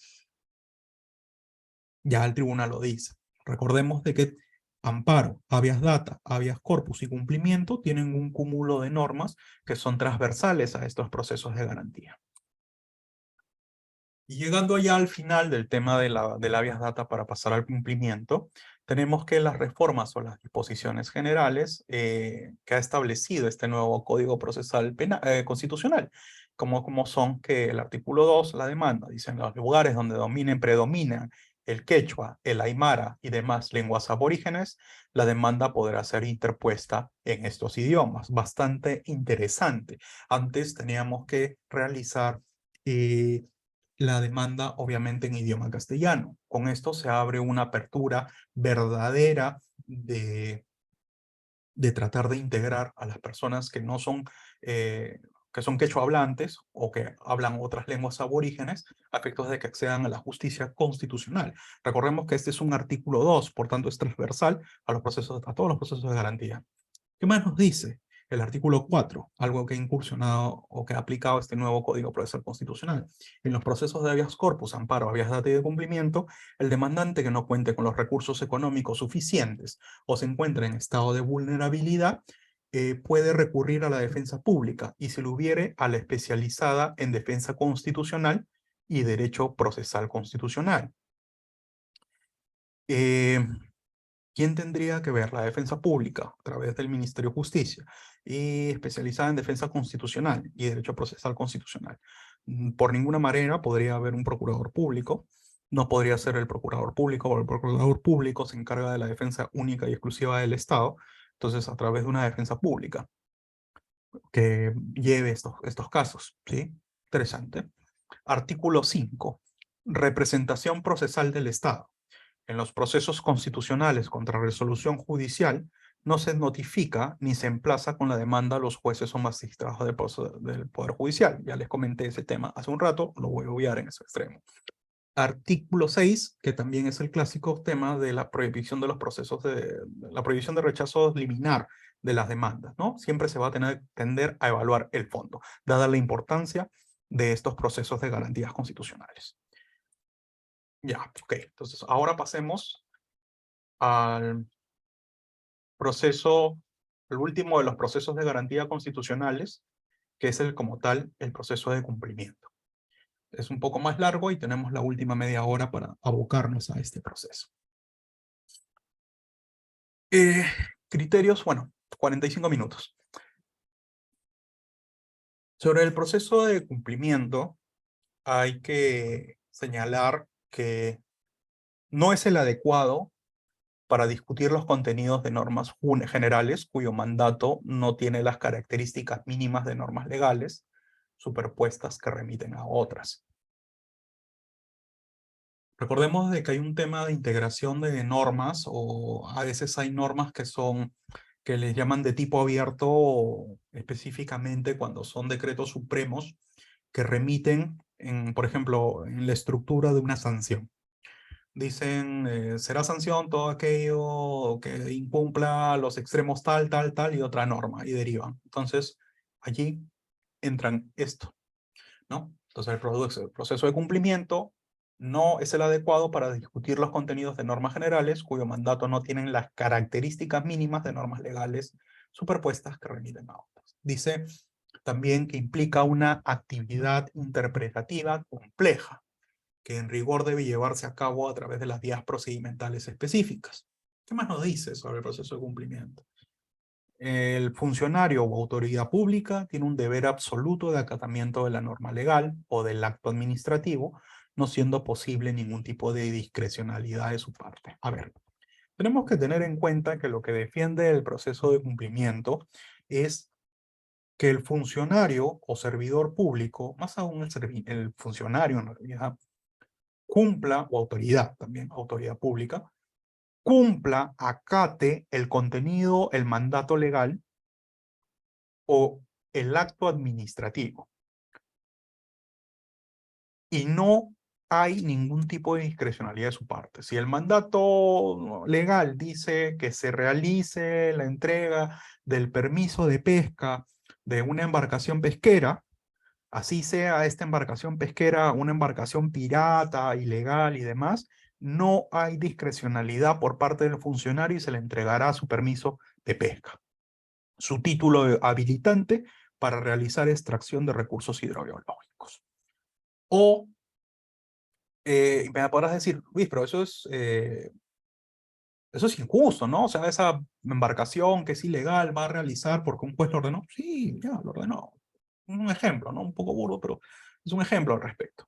S2: Ya el tribunal lo dice. Recordemos de que amparo, habeas data, habeas corpus y cumplimiento tienen un cúmulo de normas que son transversales a estos procesos de garantía. Y llegando ya al final del tema del habeas data para pasar al cumplimiento, tenemos que las reformas o las disposiciones generales que ha establecido este nuevo Código Procesal Constitucional, como son que el artículo 2, la demanda, dicen los lugares donde predominan el quechua, el aymara y demás lenguas aborígenes, la demanda podrá ser interpuesta en estos idiomas. Bastante interesante. Antes teníamos que realizar la demanda obviamente en idioma castellano. Con esto se abre una apertura verdadera de tratar de integrar a las personas que no son, que son quechua hablantes o que hablan otras lenguas aborígenes a efectos de que accedan a la justicia constitucional. Recordemos que este es un artículo 2, por tanto es transversal a todos los procesos de garantía. ¿Qué más nos dice el artículo 4? Algo que ha incursionado o que ha aplicado este nuevo Código Procesal Constitucional. En los procesos de habeas corpus, amparo, habeas data y de cumplimiento, el demandante que no cuente con los recursos económicos suficientes o se encuentre en estado de vulnerabilidad puede recurrir a la defensa pública y si lo hubiere a la especializada en defensa constitucional y derecho procesal constitucional. ¿Quién tendría que ver? La defensa pública a través del Ministerio de Justicia y especializada en defensa constitucional y derecho procesal constitucional. Por ninguna manera podría haber un procurador público. No podría ser el procurador público, porque el procurador público se encarga de la defensa única y exclusiva del Estado. Entonces, a través de una defensa pública que lleve estos casos, ¿sí? Interesante. Artículo 5. Representación procesal del Estado. En los procesos constitucionales contra resolución judicial, no se notifica ni se emplaza con la demanda a los jueces o magistrados del Poder Judicial. Ya les comenté ese tema hace un rato, lo voy a obviar en ese extremo. Artículo 6, que también es el clásico tema de la prohibición de los procesos la prohibición de rechazo liminar de las demandas, ¿no? Siempre se va a tender a evaluar el fondo, dada la importancia de estos procesos de garantías constitucionales. Ya, ok. Entonces, ahora pasemos al proceso, el último de los procesos de garantía constitucionales, que es como tal, el proceso de cumplimiento. Es un poco más largo y tenemos la última media hora para abocarnos a este proceso. Criterios, bueno, 45 minutos. Sobre el proceso de cumplimiento, hay que señalar que no es el adecuado para discutir los contenidos de normas generales cuyo mandato no tiene las características mínimas de normas legales superpuestas que remiten a otras. Recordemos de que hay un tema de integración de normas, o a veces hay normas que les llaman de tipo abierto específicamente cuando son decretos supremos que remiten, por ejemplo, en la estructura de una sanción. Dicen, será sanción todo aquello que incumpla los extremos tal, tal, tal y otra norma, y derivan. Entonces, allí entran esto, ¿no? Entonces, el proceso de cumplimiento no es el adecuado para discutir los contenidos de normas generales cuyo mandato no tienen las características mínimas de normas legales superpuestas que remiten a otras. Dice también que implica una actividad interpretativa compleja, que en rigor debe llevarse a cabo a través de las vías procedimentales específicas. ¿Qué más nos dice sobre el proceso de cumplimiento? El funcionario o autoridad pública tiene un deber absoluto de acatamiento de la norma legal o del acto administrativo, no siendo posible ningún tipo de discrecionalidad de su parte. A ver, tenemos que tener en cuenta que lo que defiende el proceso de cumplimiento es que el funcionario o servidor público, más aún el funcionario en realidad, cumpla, o autoridad también, autoridad pública, cumpla, acate el contenido, el mandato legal o el acto administrativo. Y no hay ningún tipo de discrecionalidad de su parte. Si el mandato legal dice que se realice la entrega del permiso de pesca de una embarcación pesquera, así sea esta embarcación pesquera una embarcación pirata, ilegal y demás, no hay discrecionalidad por parte del funcionario y se le entregará su permiso de pesca, su título habilitante para realizar extracción de recursos hidrobiológicos. O me podrás decir, Luis, pero eso es injusto, ¿no? O sea, esa embarcación que es ilegal va a realizar porque un juez lo ordenó. Sí, ya, lo ordenó. Un ejemplo, ¿no? Un poco burdo, pero es un ejemplo al respecto.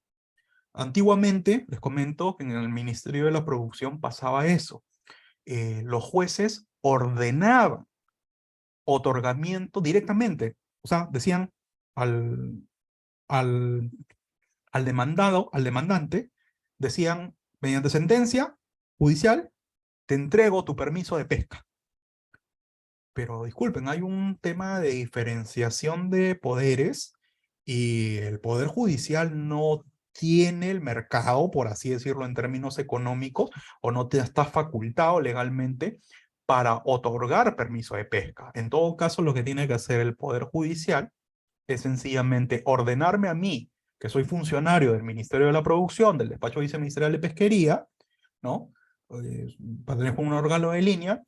S2: Antiguamente, les comento que en el Ministerio de la Producción pasaba eso. Los jueces ordenaban otorgamiento directamente. O sea, decían al, al, al demandante, decían, mediante sentencia judicial, te entrego tu permiso de pesca. Pero disculpen, hay un tema de diferenciación de poderes y el Poder Judicial no tiene el mercado, por así decirlo en términos económicos, o no está facultado legalmente para otorgar permiso de pesca. En todo caso, lo que tiene que hacer el Poder Judicial es sencillamente ordenarme a mí, que soy funcionario del Ministerio de la Producción, del Despacho Viceministerial de Pesquería, ¿no? Pertenezco a un órgano de línea,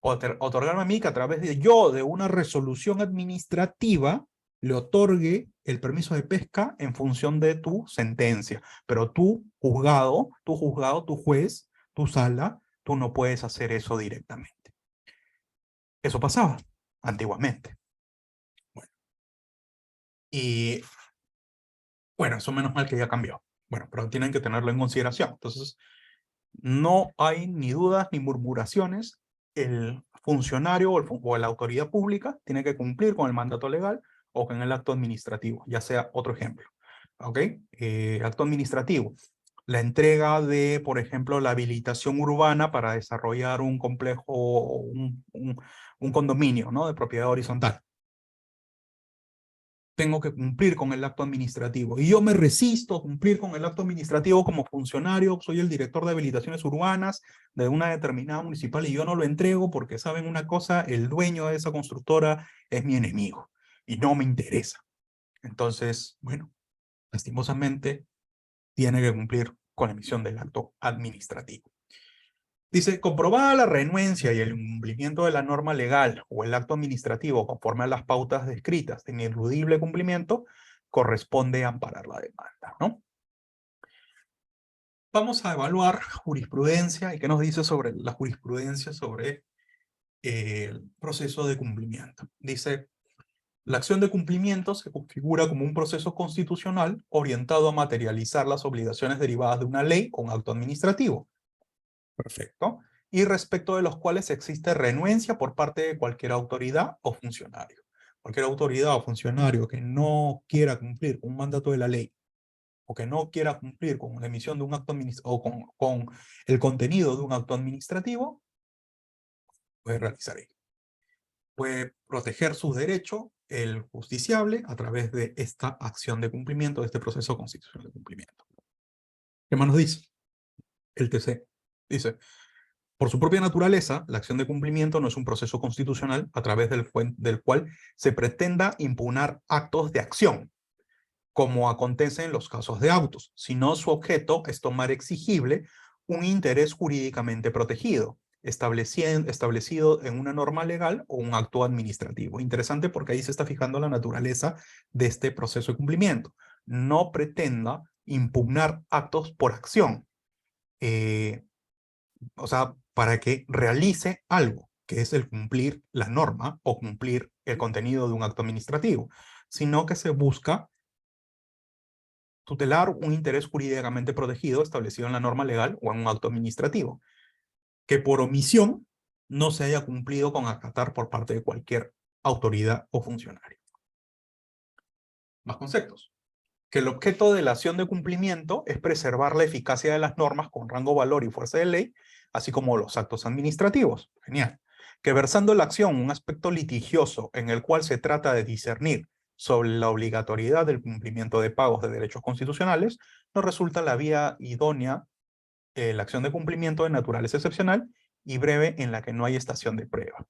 S2: otorgarme a mí que a través de una resolución administrativa le otorgue el permiso de pesca en función de tu sentencia. Pero tú, juzgado, tu juez, tu sala, tú no puedes hacer eso directamente. Eso pasaba antiguamente. Bueno. Y Bueno, eso menos mal que ya cambió. Bueno, pero tienen que tenerlo en consideración. Entonces, no hay ni dudas ni murmuraciones. El funcionario o la autoridad pública tiene que cumplir con el mandato legal o con el acto administrativo, ya sea otro ejemplo. ¿Ok? Acto administrativo. La entrega de, por ejemplo, la habilitación urbana para desarrollar un complejo o un condominio, ¿no? De propiedad horizontal. Tengo que cumplir con el acto administrativo. Y yo me resisto a cumplir con el acto administrativo como funcionario. Soy el director de habilitaciones urbanas de una determinada municipal y yo no lo entrego porque, ¿saben una cosa? El dueño de esa constructora es mi enemigo y no me interesa. Entonces, bueno, lastimosamente, tiene que cumplir con la emisión del acto administrativo. Dice, comprobada la renuencia y el incumplimiento de la norma legal o el acto administrativo conforme a las pautas descritas de ineludible cumplimiento, corresponde amparar la demanda, ¿no? Vamos a evaluar jurisprudencia y qué nos dice sobre la jurisprudencia sobre el proceso de cumplimiento. Dice, la acción de cumplimiento se configura como un proceso constitucional orientado a materializar las obligaciones derivadas de una ley o un acto administrativo. Perfecto. Y respecto de los cuales existe renuencia por parte de cualquier autoridad o funcionario. Cualquier autoridad o funcionario que no quiera cumplir con un mandato de la ley o que no quiera cumplir con la emisión de un acto administrativo o con el contenido de un acto administrativo, puede realizar ello. Puede proteger sus derechos, el justiciable, a través de esta acción de cumplimiento, de este proceso constitucional de cumplimiento. ¿Qué más nos dice? El TC dice, por su propia naturaleza, la acción de cumplimiento no es un proceso constitucional a través del cual se pretenda impugnar actos de acción, como acontece en los casos de autos, sino su objeto es tomar exigible un interés jurídicamente protegido, establecido en una norma legal o un acto administrativo. Interesante porque ahí se está fijando la naturaleza de este proceso de cumplimiento. No pretenda impugnar actos por acción. O sea, para que realice algo, que es el cumplir la norma o cumplir el contenido de un acto administrativo, sino que se busca tutelar un interés jurídicamente protegido establecido en la norma legal o en un acto administrativo, que por omisión no se haya cumplido con acatar por parte de cualquier autoridad o funcionario. Más conceptos. Que el objeto de la acción de cumplimiento es preservar la eficacia de las normas con rango, valor y fuerza de ley, así como los actos administrativos. Genial. Que versando la acción un aspecto litigioso en el cual se trata de discernir sobre la obligatoriedad del cumplimiento de pagos de derechos constitucionales, nos resulta la vía idónea la acción de cumplimiento de naturaleza excepcional y breve en la que no hay estación de prueba.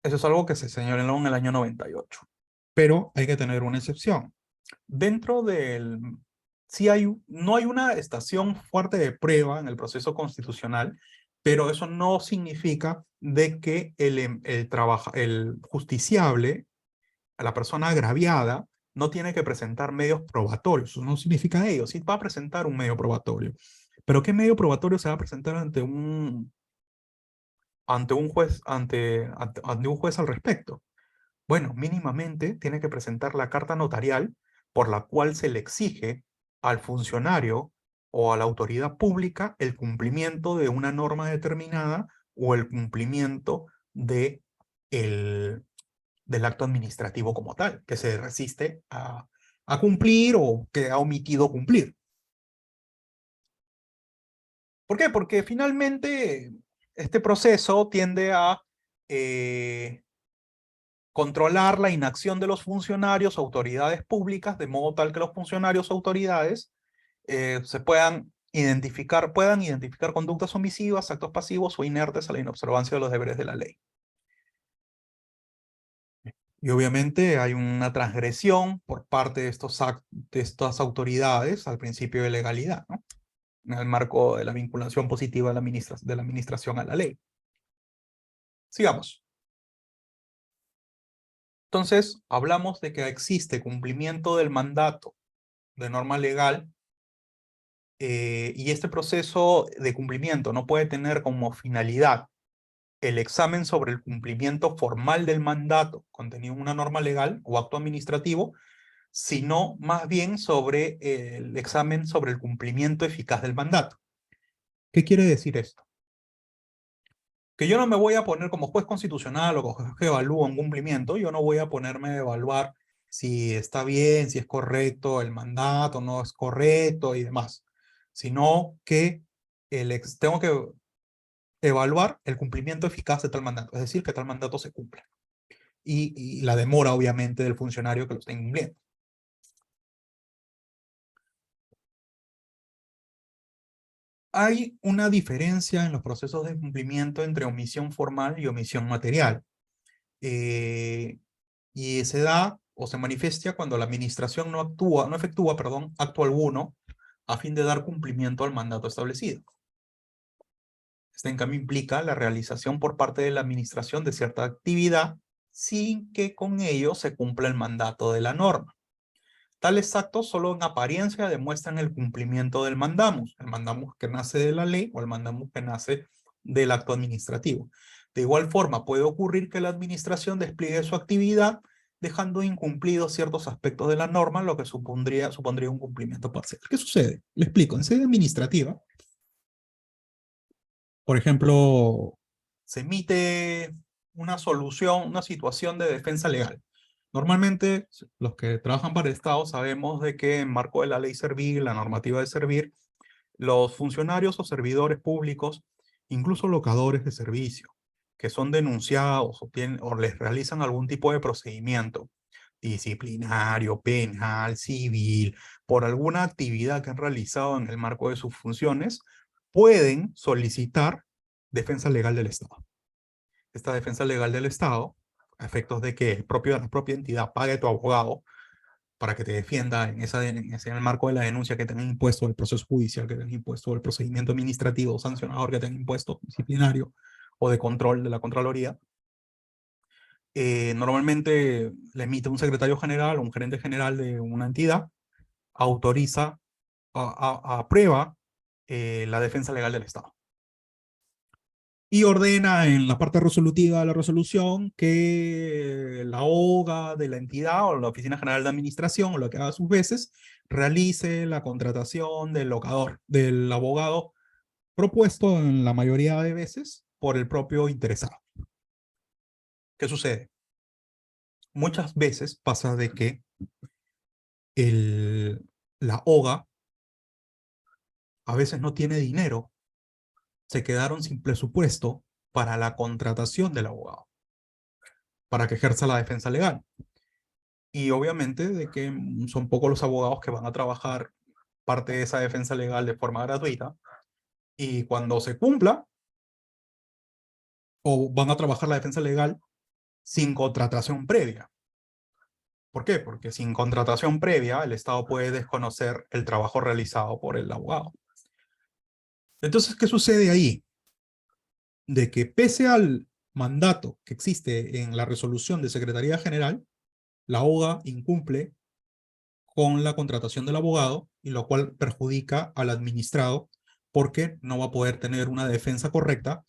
S2: Eso es algo que se señaló en el año 98. Pero hay que tener una excepción. Dentro del... no hay una estación fuerte de prueba en el proceso constitucional, pero eso no significa de que el justiciable, la persona agraviada, no tiene que presentar medios probatorios. Eso no significa ello. Sí va a presentar un medio probatorio. Pero ¿qué medio probatorio se va a presentar ante un juez, ante un juez al respecto? Bueno, mínimamente tiene que presentar la carta notarial por la cual se le exige al funcionario o a la autoridad pública el cumplimiento de una norma determinada o el cumplimiento del acto administrativo como tal, que se resiste a cumplir o que ha omitido cumplir. ¿Por qué? Porque finalmente este proceso tiende a controlar la inacción de los funcionarios o autoridades públicas, de modo tal que los funcionarios o autoridades puedan identificar conductas omisivas, actos pasivos o inertes a la inobservancia de los deberes de la ley. Y obviamente hay una transgresión por parte de estas autoridades al principio de legalidad, ¿no? En el marco de la vinculación positiva de la administración a la ley. Sigamos. Entonces, hablamos de que existe cumplimiento del mandato de norma legal y este proceso de cumplimiento no puede tener como finalidad el examen sobre el cumplimiento formal del mandato contenido en una norma legal o acto administrativo, sino más bien sobre el examen sobre el cumplimiento eficaz del mandato. ¿Qué quiere decir esto? Que yo no me voy a poner como juez constitucional o como juez que evalúa un cumplimiento, yo no voy a ponerme a evaluar si está bien, si es correcto el mandato, no es correcto y demás, sino que tengo que evaluar el cumplimiento eficaz de tal mandato, es decir, que tal mandato se cumpla. Y la demora, obviamente, del funcionario que lo está incumpliendo. Hay una diferencia en los procesos de cumplimiento entre omisión formal y omisión material. Y se da o se manifiesta cuando la administración no efectúa, acto alguno a fin de dar cumplimiento al mandato establecido. Este en cambio implica la realización por parte de la administración de cierta actividad sin que con ello se cumpla el mandato de la norma. Tales actos solo en apariencia demuestran el cumplimiento del mandamus, el mandamus que nace de la ley o el mandamus que nace del acto administrativo. De igual forma, puede ocurrir que la administración despliegue su actividad dejando incumplidos ciertos aspectos de la norma, lo que supondría un cumplimiento parcial. ¿Qué sucede? Le explico. En sede administrativa, por ejemplo, se emite una solución, una situación de defensa legal. Normalmente, los que trabajan para el Estado sabemos de que en marco de la ley Servir, la normativa de Servir, los funcionarios o servidores públicos, incluso locadores de servicio, que son denunciados o les realizan algún tipo de procedimiento disciplinario, penal, civil, por alguna actividad que han realizado en el marco de sus funciones, pueden solicitar defensa legal del Estado. Esta defensa legal del Estado, a efectos de que la propia entidad pague tu abogado para que te defienda en el marco de la denuncia que te han impuesto, el proceso judicial que te han impuesto, el procedimiento administrativo sancionador que te han impuesto, disciplinario o de control de la Contraloría. Normalmente le emite un secretario general o un gerente general de una entidad, autoriza, aprueba la defensa legal del Estado. Y ordena en la parte resolutiva de la resolución que la OGA de la entidad o la Oficina General de Administración, o lo que haga a sus veces, realice la contratación del locador, del abogado propuesto en la mayoría de veces por el propio interesado. ¿Qué sucede? Muchas veces pasa de que la OGA a veces no tiene dinero, se quedaron sin presupuesto para la contratación del abogado, para que ejerza la defensa legal. Y obviamente de que son pocos los abogados que van a trabajar parte de esa defensa legal de forma gratuita, y cuando se cumpla, o van a trabajar la defensa legal sin contratación previa. ¿Por qué? Porque sin contratación previa, el Estado puede desconocer el trabajo realizado por el abogado. Entonces, ¿qué sucede ahí? De que pese al mandato que existe en la resolución de Secretaría General, la OGA incumple con la contratación del abogado, y lo cual perjudica al administrado porque no va a poder tener una defensa correcta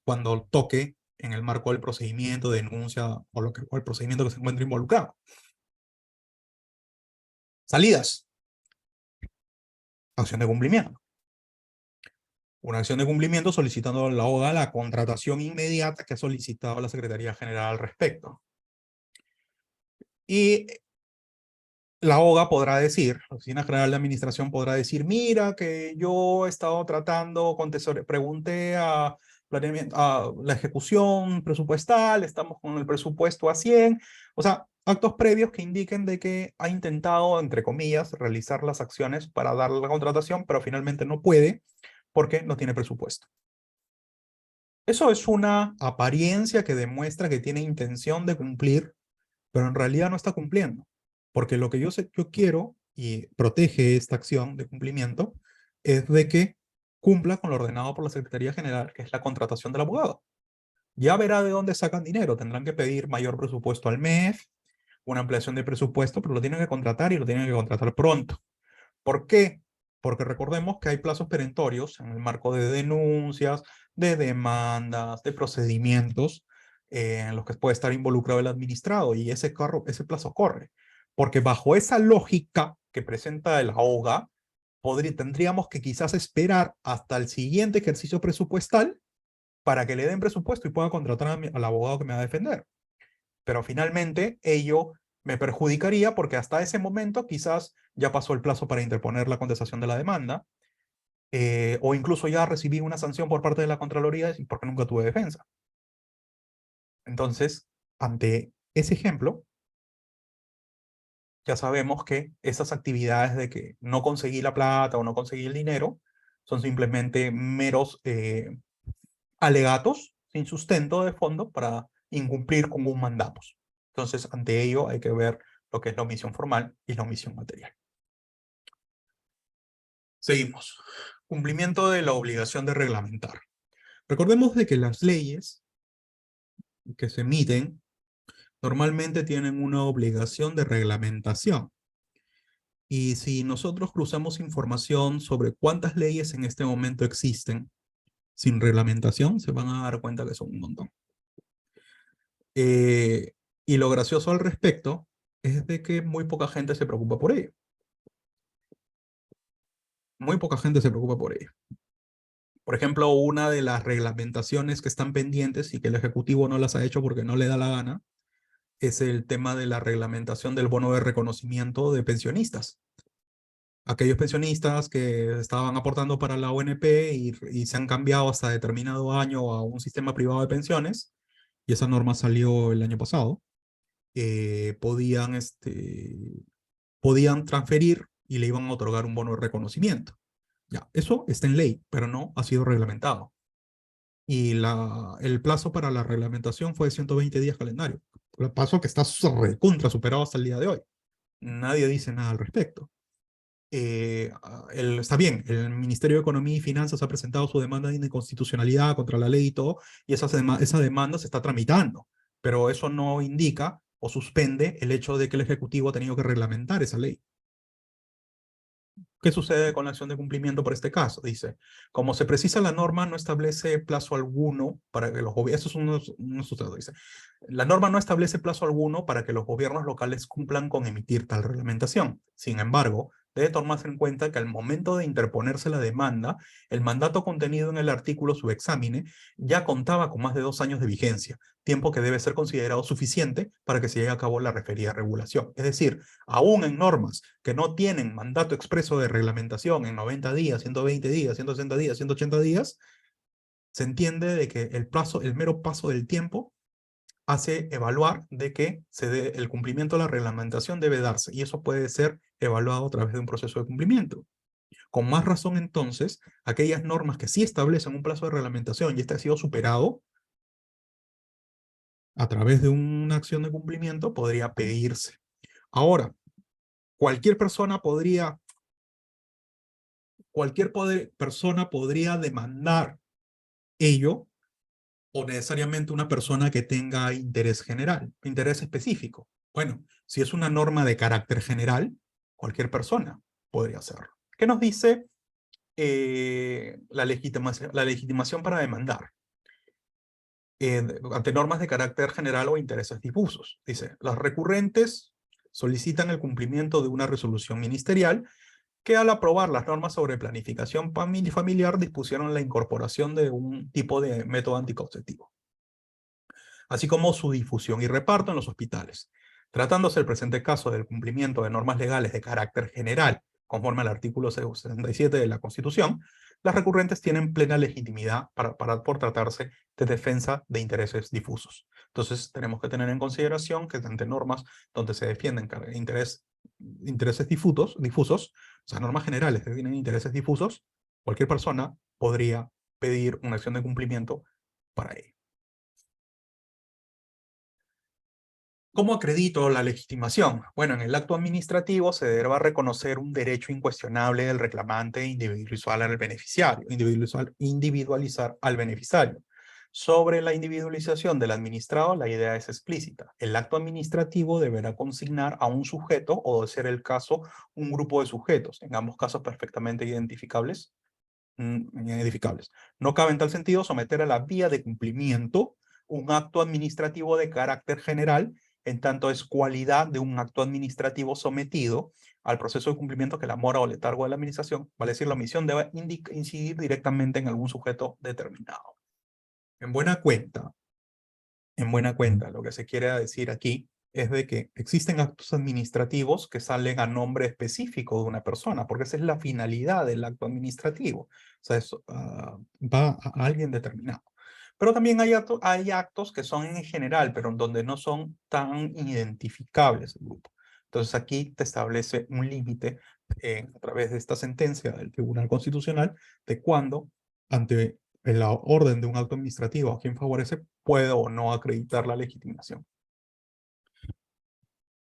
S2: cuando toque en el marco del procedimiento, denuncia o el procedimiento que se encuentre involucrado. Salidas. Acción de cumplimiento. Una acción de cumplimiento solicitando a la OGA la contratación inmediata que ha solicitado la Secretaría General al respecto. Y la OGA podrá decir, la Oficina General de Administración podrá decir, mira que yo he estado tratando con tesorería, pregunté a la ejecución presupuestal, estamos con el presupuesto a 100, o sea, actos previos que indiquen de que ha intentado, entre comillas, realizar las acciones para darle la contratación, pero finalmente no puede porque no tiene presupuesto. Eso es una apariencia que demuestra que tiene intención de cumplir, pero en realidad no está cumpliendo. Porque lo que yo quiero, y protege esta acción de cumplimiento, es de que cumpla con lo ordenado por la Secretaría General, que es la contratación del abogado. Ya verá de dónde sacan dinero. Tendrán que pedir mayor presupuesto al MEF, una ampliación de presupuesto, pero lo tienen que contratar y lo tienen que contratar pronto. ¿Por qué? Porque recordemos que hay plazos perentorios en el marco de denuncias, de demandas, de procedimientos en los que puede estar involucrado el administrado, y ese plazo corre. Porque bajo esa lógica que presenta el AOGA, tendríamos que quizás esperar hasta el siguiente ejercicio presupuestal para que le den presupuesto y pueda contratar al abogado que me va a defender. Pero finalmente ello me perjudicaría porque hasta ese momento quizás ya pasó el plazo para interponer la contestación de la demanda, o incluso ya recibí una sanción por parte de la Contraloría porque nunca tuve defensa. Entonces, ante ese ejemplo, ya sabemos que esas actividades de que no conseguí la plata o no conseguí el dinero son simplemente meros alegatos sin sustento de fondo para incumplir con un mandato. Entonces, ante ello hay que ver lo que es la omisión formal y la omisión material. Seguimos. Cumplimiento de la obligación de reglamentar. Recordemos de que las leyes que se emiten normalmente tienen una obligación de reglamentación. Y si nosotros cruzamos información sobre cuántas leyes en este momento existen sin reglamentación, se van a dar cuenta que son un montón. Y lo gracioso al respecto es de que muy poca gente se preocupa por ello. Muy poca gente se preocupa por ello. Por ejemplo, una de las reglamentaciones que están pendientes y que el Ejecutivo no las ha hecho porque no le da la gana, es el tema de la reglamentación del bono de reconocimiento de pensionistas. Aquellos pensionistas que estaban aportando para la ONP y se han cambiado hasta determinado año a un sistema privado de pensiones, y esa norma salió el año pasado, podían transferir y le iban a otorgar un bono de reconocimiento. Ya, eso está en ley, pero no ha sido reglamentado. Y el plazo para la reglamentación fue de 120 días calendario. El paso que está recontra superado hasta el día de hoy. Nadie dice nada al respecto. Está bien, el Ministerio de Economía y Finanzas ha presentado su demanda de inconstitucionalidad contra la ley y todo, y esa demanda se está tramitando, pero eso no indica o suspende el hecho de que el Ejecutivo ha tenido que reglamentar esa ley. ¿Qué sucede con la acción de cumplimiento por este caso? Dice, como se precisa la norma, no establece plazo alguno para que los gobiernos, eso es unos sucesos, dice, la norma no establece plazo alguno para que los gobiernos locales cumplan con emitir tal reglamentación. Sin embargo, debe tomarse en cuenta que al momento de interponerse la demanda, el mandato contenido en el artículo subexámine ya contaba con más de 2 años de vigencia, tiempo que debe ser considerado suficiente para que se lleve a cabo la referida regulación. Es decir, aún en normas que no tienen mandato expreso de reglamentación en 90 días, 120 días, 160 días, 180 días, se entiende de que el mero paso del tiempo hace evaluar de que el cumplimiento de la reglamentación debe darse, y eso puede ser evaluado a través de un proceso de cumplimiento. Con más razón, entonces, aquellas normas que sí establecen un plazo de reglamentación y este ha sido superado, a través de una acción de cumplimiento podría pedirse. Ahora, cualquier persona podría demandar ello, o necesariamente una persona que tenga interés general, interés específico. Bueno, si es una norma de carácter general, cualquier persona podría hacerlo. ¿Qué nos dice la legitimación para demandar? Ante normas de carácter general o intereses difusos. Dice, las recurrentes solicitan el cumplimiento de una resolución ministerial que al aprobar las normas sobre planificación familiar dispusieron la incorporación de un tipo de método anticonceptivo, así como su difusión y reparto en los hospitales. Tratándose el presente caso del cumplimiento de normas legales de carácter general, conforme al artículo 67 de la Constitución, las recurrentes tienen plena legitimidad por tratarse de defensa de intereses difusos. Entonces, tenemos que tener en consideración que ante normas donde se defienden intereses difusos, o sea, normas generales que tienen intereses difusos, cualquier persona podría pedir una acción de cumplimiento para ello. ¿Cómo acredito la legitimación? Bueno, en el acto administrativo se deberá reconocer un derecho incuestionable del reclamante e individualizar al beneficiario, individualizar al beneficiario. Sobre la individualización del administrado, la idea es explícita. El acto administrativo deberá consignar a un sujeto o, de ser el caso, un grupo de sujetos, en ambos casos perfectamente identificables. No cabe en tal sentido someter a la vía de cumplimiento un acto administrativo de carácter general en tanto es cualidad de un acto administrativo sometido al proceso de cumplimiento que la mora o letargo de la administración, vale decir, la omisión debe incidir directamente en algún sujeto determinado. En buena cuenta, lo que se quiere decir aquí es de que existen actos administrativos que salen a nombre específico de una persona, porque esa es la finalidad del acto administrativo. O sea, eso, va a alguien determinado. Pero también hay actos que son en general, pero en donde no son tan identificables el grupo. Entonces aquí te establece un límite a través de esta sentencia del Tribunal Constitucional de cuándo, ante la orden de un acto administrativo a quien favorece, puede o no acreditar la legitimación.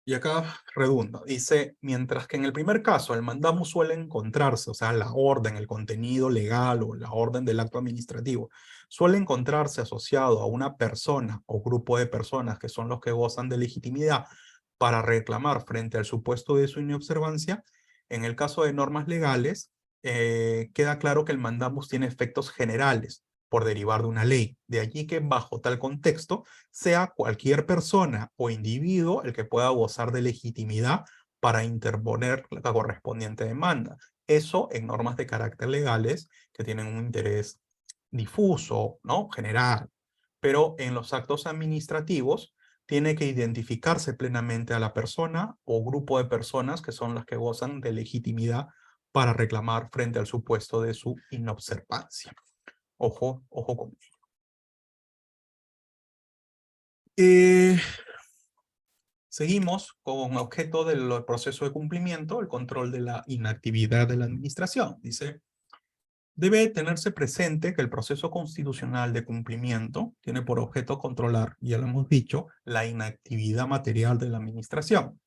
S2: Y acá redunda, dice, mientras que en el primer caso el mandamo suele encontrarse, o sea, la orden, el contenido legal o la orden del acto administrativo, suele encontrarse asociado a una persona o grupo de personas que son los que gozan de legitimidad para reclamar frente al supuesto de su inobservancia, en el caso de normas legales, queda claro que el mandamus tiene efectos generales por derivar de una ley. De allí que bajo tal contexto sea cualquier persona o individuo el que pueda gozar de legitimidad para interponer la correspondiente demanda. Eso en normas de carácter legales que tienen un interés difuso, ¿no? General. Pero en los actos administrativos tiene que identificarse plenamente a la persona o grupo de personas que son las que gozan de legitimidad para reclamar frente al supuesto de su inobservancia. Ojo, ojo con ello. Seguimos con objeto del proceso de cumplimiento, el control de la inactividad de la administración. Dice, debe tenerse presente que el proceso constitucional de cumplimiento tiene por objeto controlar, ya lo hemos dicho, la inactividad material de la administración.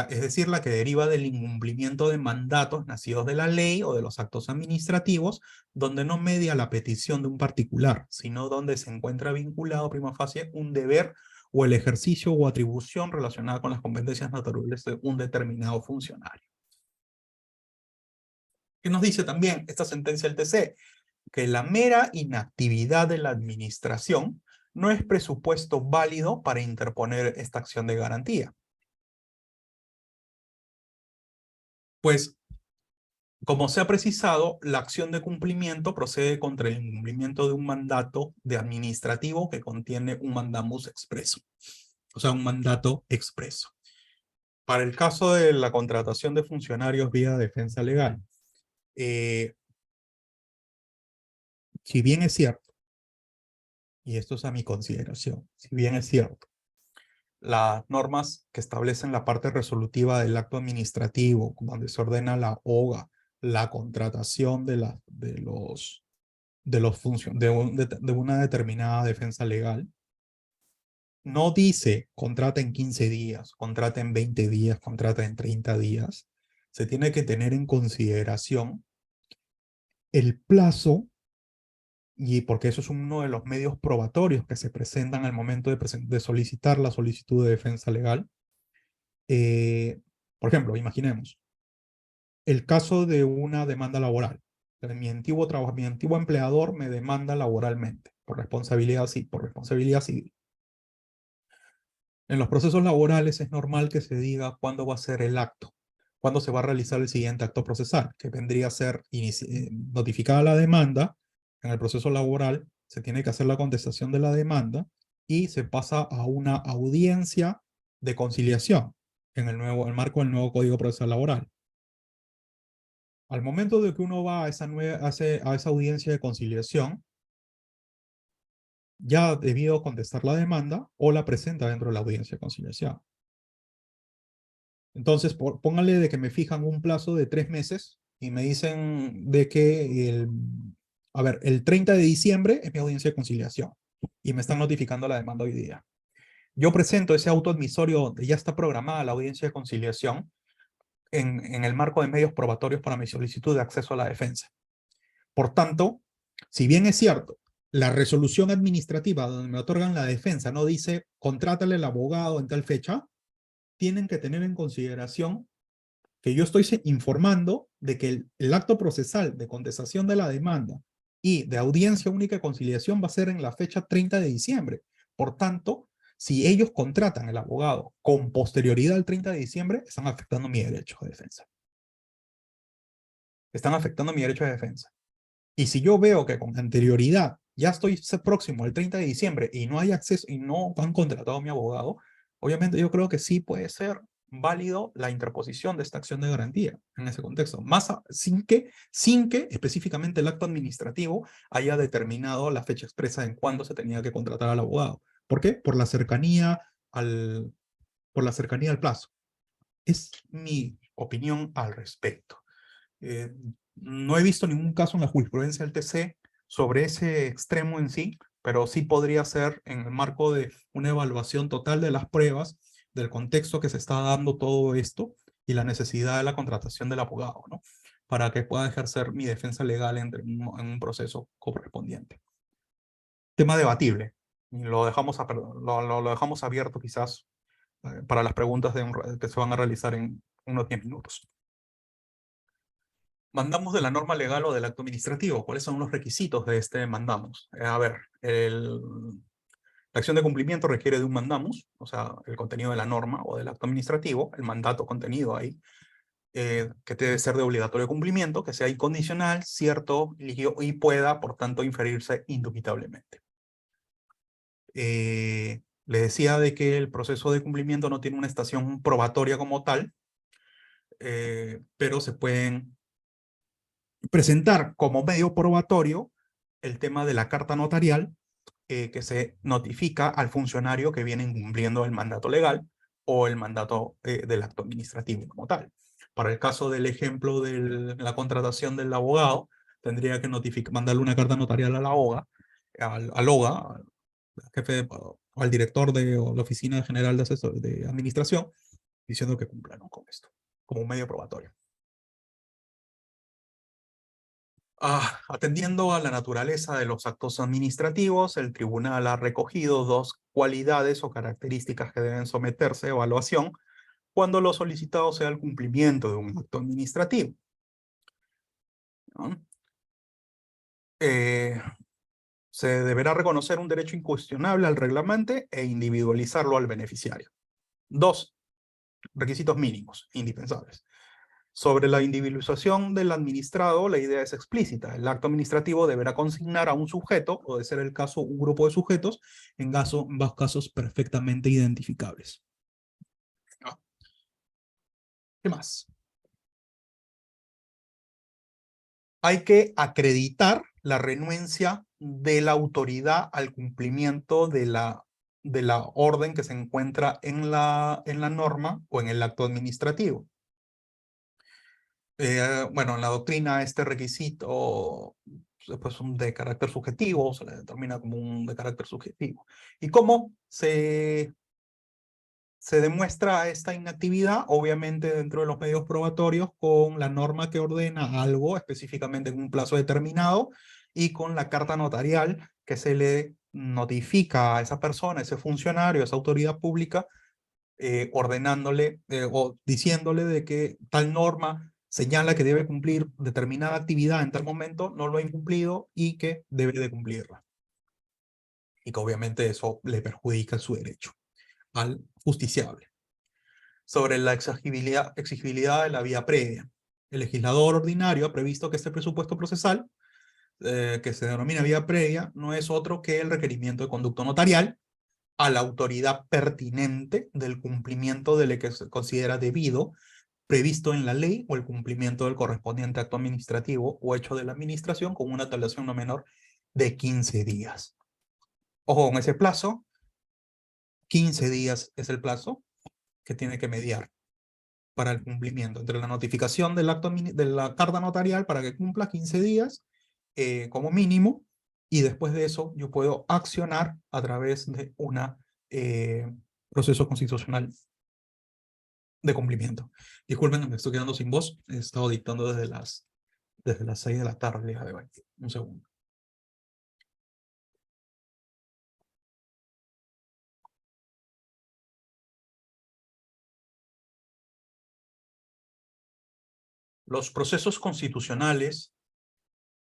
S2: Es decir, la que deriva del incumplimiento de mandatos nacidos de la ley o de los actos administrativos, donde no media la petición de un particular, sino donde se encuentra vinculado prima facie un deber o el ejercicio o atribución relacionada con las competencias naturales de un determinado funcionario. ¿Qué nos dice también esta sentencia del TC? Que la mera inactividad de la administración no es presupuesto válido para interponer esta acción de garantía. Pues, como se ha precisado, la acción de cumplimiento procede contra el incumplimiento de un mandato de administrativo que contiene un mandamus expreso. O sea, un mandato expreso. Para el caso de la contratación de funcionarios vía defensa legal, si bien es cierto, y esto es a mi consideración, si bien es cierto, las normas que establecen la parte resolutiva del acto administrativo, donde se ordena la OGA, la contratación de una determinada defensa legal, no dice contrata en 15 días, contrata en 20 días, contrata en 30 días. Se tiene que tener en consideración el plazo, y porque eso es uno de los medios probatorios que se presentan al momento de solicitar la solicitud de defensa legal. Por ejemplo, imaginemos el caso de una demanda laboral. Mi antiguo empleador me demanda laboralmente por responsabilidad civil. En los procesos laborales es normal que se diga cuándo va a ser el acto, cuándo se va a realizar el siguiente acto procesal, que vendría a ser notificada la demanda. En el proceso laboral se tiene que hacer la contestación de la demanda y se pasa a una audiencia de conciliación en el marco del nuevo Código Procesal Laboral. Al momento de que uno va a esa audiencia de conciliación, ya ha debido contestar la demanda o la presenta dentro de la audiencia de conciliación. Entonces, póngale de que me fijan un plazo de 3 meses y me dicen de que el 30 de diciembre es mi audiencia de conciliación y me están notificando la demanda hoy día. Yo presento ese auto admisorio donde ya está programada la audiencia de conciliación en el marco de medios probatorios para mi solicitud de acceso a la defensa. Por tanto, si bien es cierto, la resolución administrativa donde me otorgan la defensa no dice contrátale al abogado en tal fecha, tienen que tener en consideración que yo estoy informando de que el acto procesal de contestación de la demanda y de audiencia única de conciliación va a ser en la fecha 30 de diciembre. Por tanto, si ellos contratan al abogado con posterioridad al 30 de diciembre, están afectando mi derecho de defensa. Están afectando mi derecho de defensa. Y si yo veo que con anterioridad ya estoy próximo al 30 de diciembre y no hay acceso y no han contratado a mi abogado, obviamente yo creo que sí puede ser válido la interposición de esta acción de garantía en ese contexto, sin que específicamente el acto administrativo haya determinado la fecha expresa en cuándo se tenía que contratar al abogado. ¿Por qué? Por la cercanía al plazo. Es mi opinión al respecto. No he visto ningún caso en la jurisprudencia del TC sobre ese extremo en sí, pero sí podría ser en el marco de una evaluación total de las pruebas, del contexto que se está dando todo esto y la necesidad de la contratación del abogado, ¿no? Para que pueda ejercer mi defensa legal en un proceso correspondiente. Tema debatible. Y lo dejamos abierto quizás para las preguntas que se van a realizar en unos 10 minutos. Mandamos de la norma legal o del acto administrativo. ¿Cuáles son los requisitos de este mandamos? A ver, la acción de cumplimiento requiere de un mandamos, o sea, el contenido de la norma o del acto administrativo, el mandato contenido ahí, que debe ser de obligatorio cumplimiento, que sea incondicional, cierto y pueda, por tanto, inferirse indubitablemente. Le decía de que el proceso de cumplimiento no tiene una estación probatoria como tal, pero se pueden presentar como medio probatorio el tema de la carta notarial que se notifica al funcionario que viene incumpliendo el mandato legal o el mandato del acto administrativo como tal. Para el caso del ejemplo de la contratación del abogado, tendría que mandarle una carta notarial a la OGA, al OGA, al jefe o al director de la Oficina General de Administración, diciendo que cumplan, ¿no?, con esto, como un medio probatorio. Atendiendo a la naturaleza de los actos administrativos, el tribunal ha recogido dos cualidades o características que deben someterse a evaluación cuando lo solicitado sea el cumplimiento de un acto administrativo, ¿no? Se deberá reconocer un derecho incuestionable al reclamante e individualizarlo al beneficiario. Dos requisitos mínimos, indispensables. Sobre la individualización del administrado, la idea es explícita. El acto administrativo deberá consignar a un sujeto, o de ser el caso, un grupo de sujetos, en ambos casos perfectamente identificables. ¿Qué más? Hay que acreditar la renuencia de la autoridad al cumplimiento de la orden que se encuentra en la norma o en el acto administrativo. Bueno, en la doctrina este requisito pues, de carácter subjetivo, se le determina como un de carácter subjetivo. ¿Y cómo se demuestra esta inactividad? Obviamente dentro de los medios probatorios con la norma que ordena algo específicamente en un plazo determinado y con la carta notarial que se le notifica a esa persona, a ese funcionario, a esa autoridad pública, ordenándole o diciéndole de que tal norma señala que debe cumplir determinada actividad en tal momento, no lo ha incumplido y que debe de cumplirla. Y que obviamente eso le perjudica su derecho al justiciable. Sobre la exigibilidad de la vía previa. El legislador ordinario ha previsto que este presupuesto procesal, que se denomina vía previa, no es otro que el requerimiento de conducto notarial a la autoridad pertinente del cumplimiento de lo que se considera debido, previsto en la ley, o el cumplimiento del correspondiente acto administrativo o hecho de la administración con una antelación no menor de 15 días. Ojo con ese plazo, 15 días es el plazo que tiene que mediar para el cumplimiento, entre la notificación del acto de la carta notarial para que cumpla 15 días como mínimo, y después de eso yo puedo accionar a través de un proceso constitucional de cumplimiento. Disculpen, me estoy quedando sin voz, he estado dictando desde las 6 de la tarde de hoy. Un segundo. Los procesos constitucionales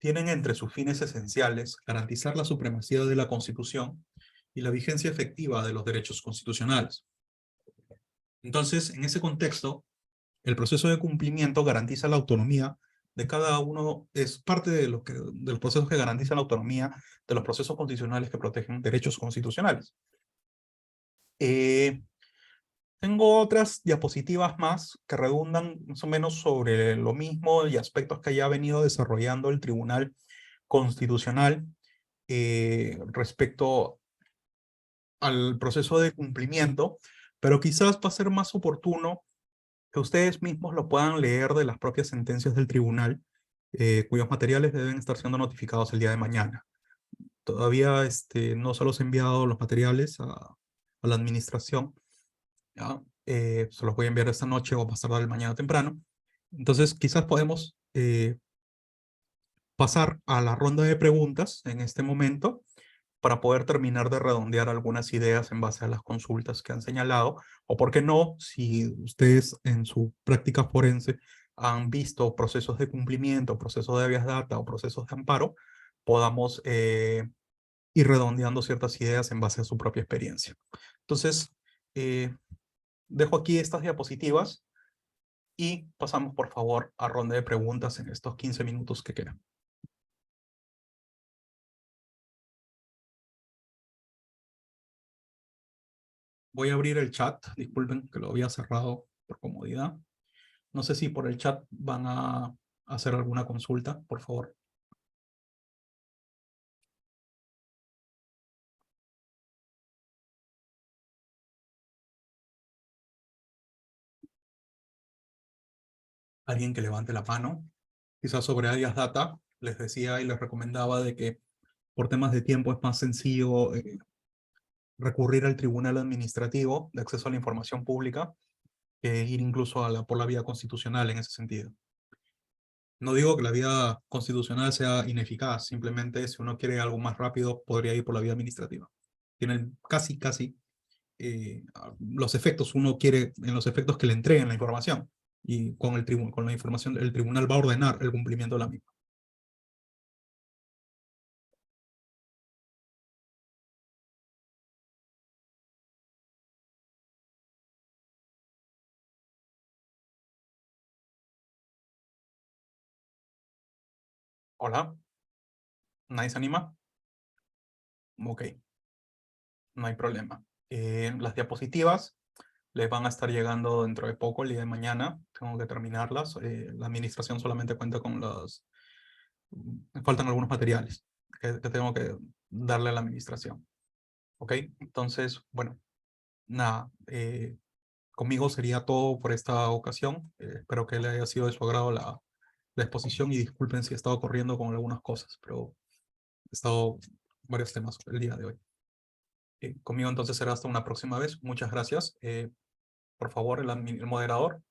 S2: tienen entre sus fines esenciales garantizar la supremacía de la Constitución y la vigencia efectiva de los derechos constitucionales. Entonces, en ese contexto, el proceso de cumplimiento garantiza la autonomía de cada uno, es parte de los procesos que garantizan la autonomía de los procesos constitucionales que protegen derechos constitucionales. Tengo otras diapositivas más que redundan más o menos sobre lo mismo y aspectos que ya ha venido desarrollando el Tribunal Constitucional respecto al proceso de cumplimiento, pero quizás va a ser más oportuno que ustedes mismos lo puedan leer de las propias sentencias del tribunal, cuyos materiales deben estar siendo notificados el día de mañana. Todavía no se los he enviado los materiales a la administración, ¿ya? Se los voy a enviar esta noche o más tardar el mañana temprano. Entonces, quizás podemos pasar a la ronda de preguntas en este momento para poder terminar de redondear algunas ideas en base a las consultas que han señalado, o por qué no, si ustedes en su práctica forense han visto procesos de cumplimiento, procesos de habeas data o procesos de amparo, podamos ir redondeando ciertas ideas en base a su propia experiencia. Entonces, dejo aquí estas diapositivas y pasamos, por favor, a ronda de preguntas en estos 15 minutos que quedan. Voy a abrir el chat, disculpen que lo había cerrado por comodidad. No sé si por el chat van a hacer alguna consulta, por favor. Alguien que levante la mano. Quizás sobre Alias Data, les decía y les recomendaba de que por temas de tiempo es más sencillo recurrir al Tribunal Administrativo de Acceso a la Información Pública que ir incluso por la vía constitucional en ese sentido. No digo que la vía constitucional sea ineficaz, simplemente si uno quiere algo más rápido podría ir por la vía administrativa. Tienen casi los efectos, uno quiere en los efectos que le entreguen la información y con la información el tribunal va a ordenar el cumplimiento de la misma. Hola, ¿nadie se anima? Ok, no hay problema. Las diapositivas les van a estar llegando dentro de poco, el día de mañana. Tengo que terminarlas. La administración solamente cuenta con los... Me faltan algunos materiales que tengo que darle a la administración. ¿Ok? Entonces, bueno, nada. Conmigo sería todo por esta ocasión. Espero que le haya sido de su agrado la exposición y disculpen si he estado corriendo con algunas cosas, pero he estado varios temas el día de hoy. Conmigo entonces será hasta una próxima vez. Muchas gracias. Por favor, el moderador.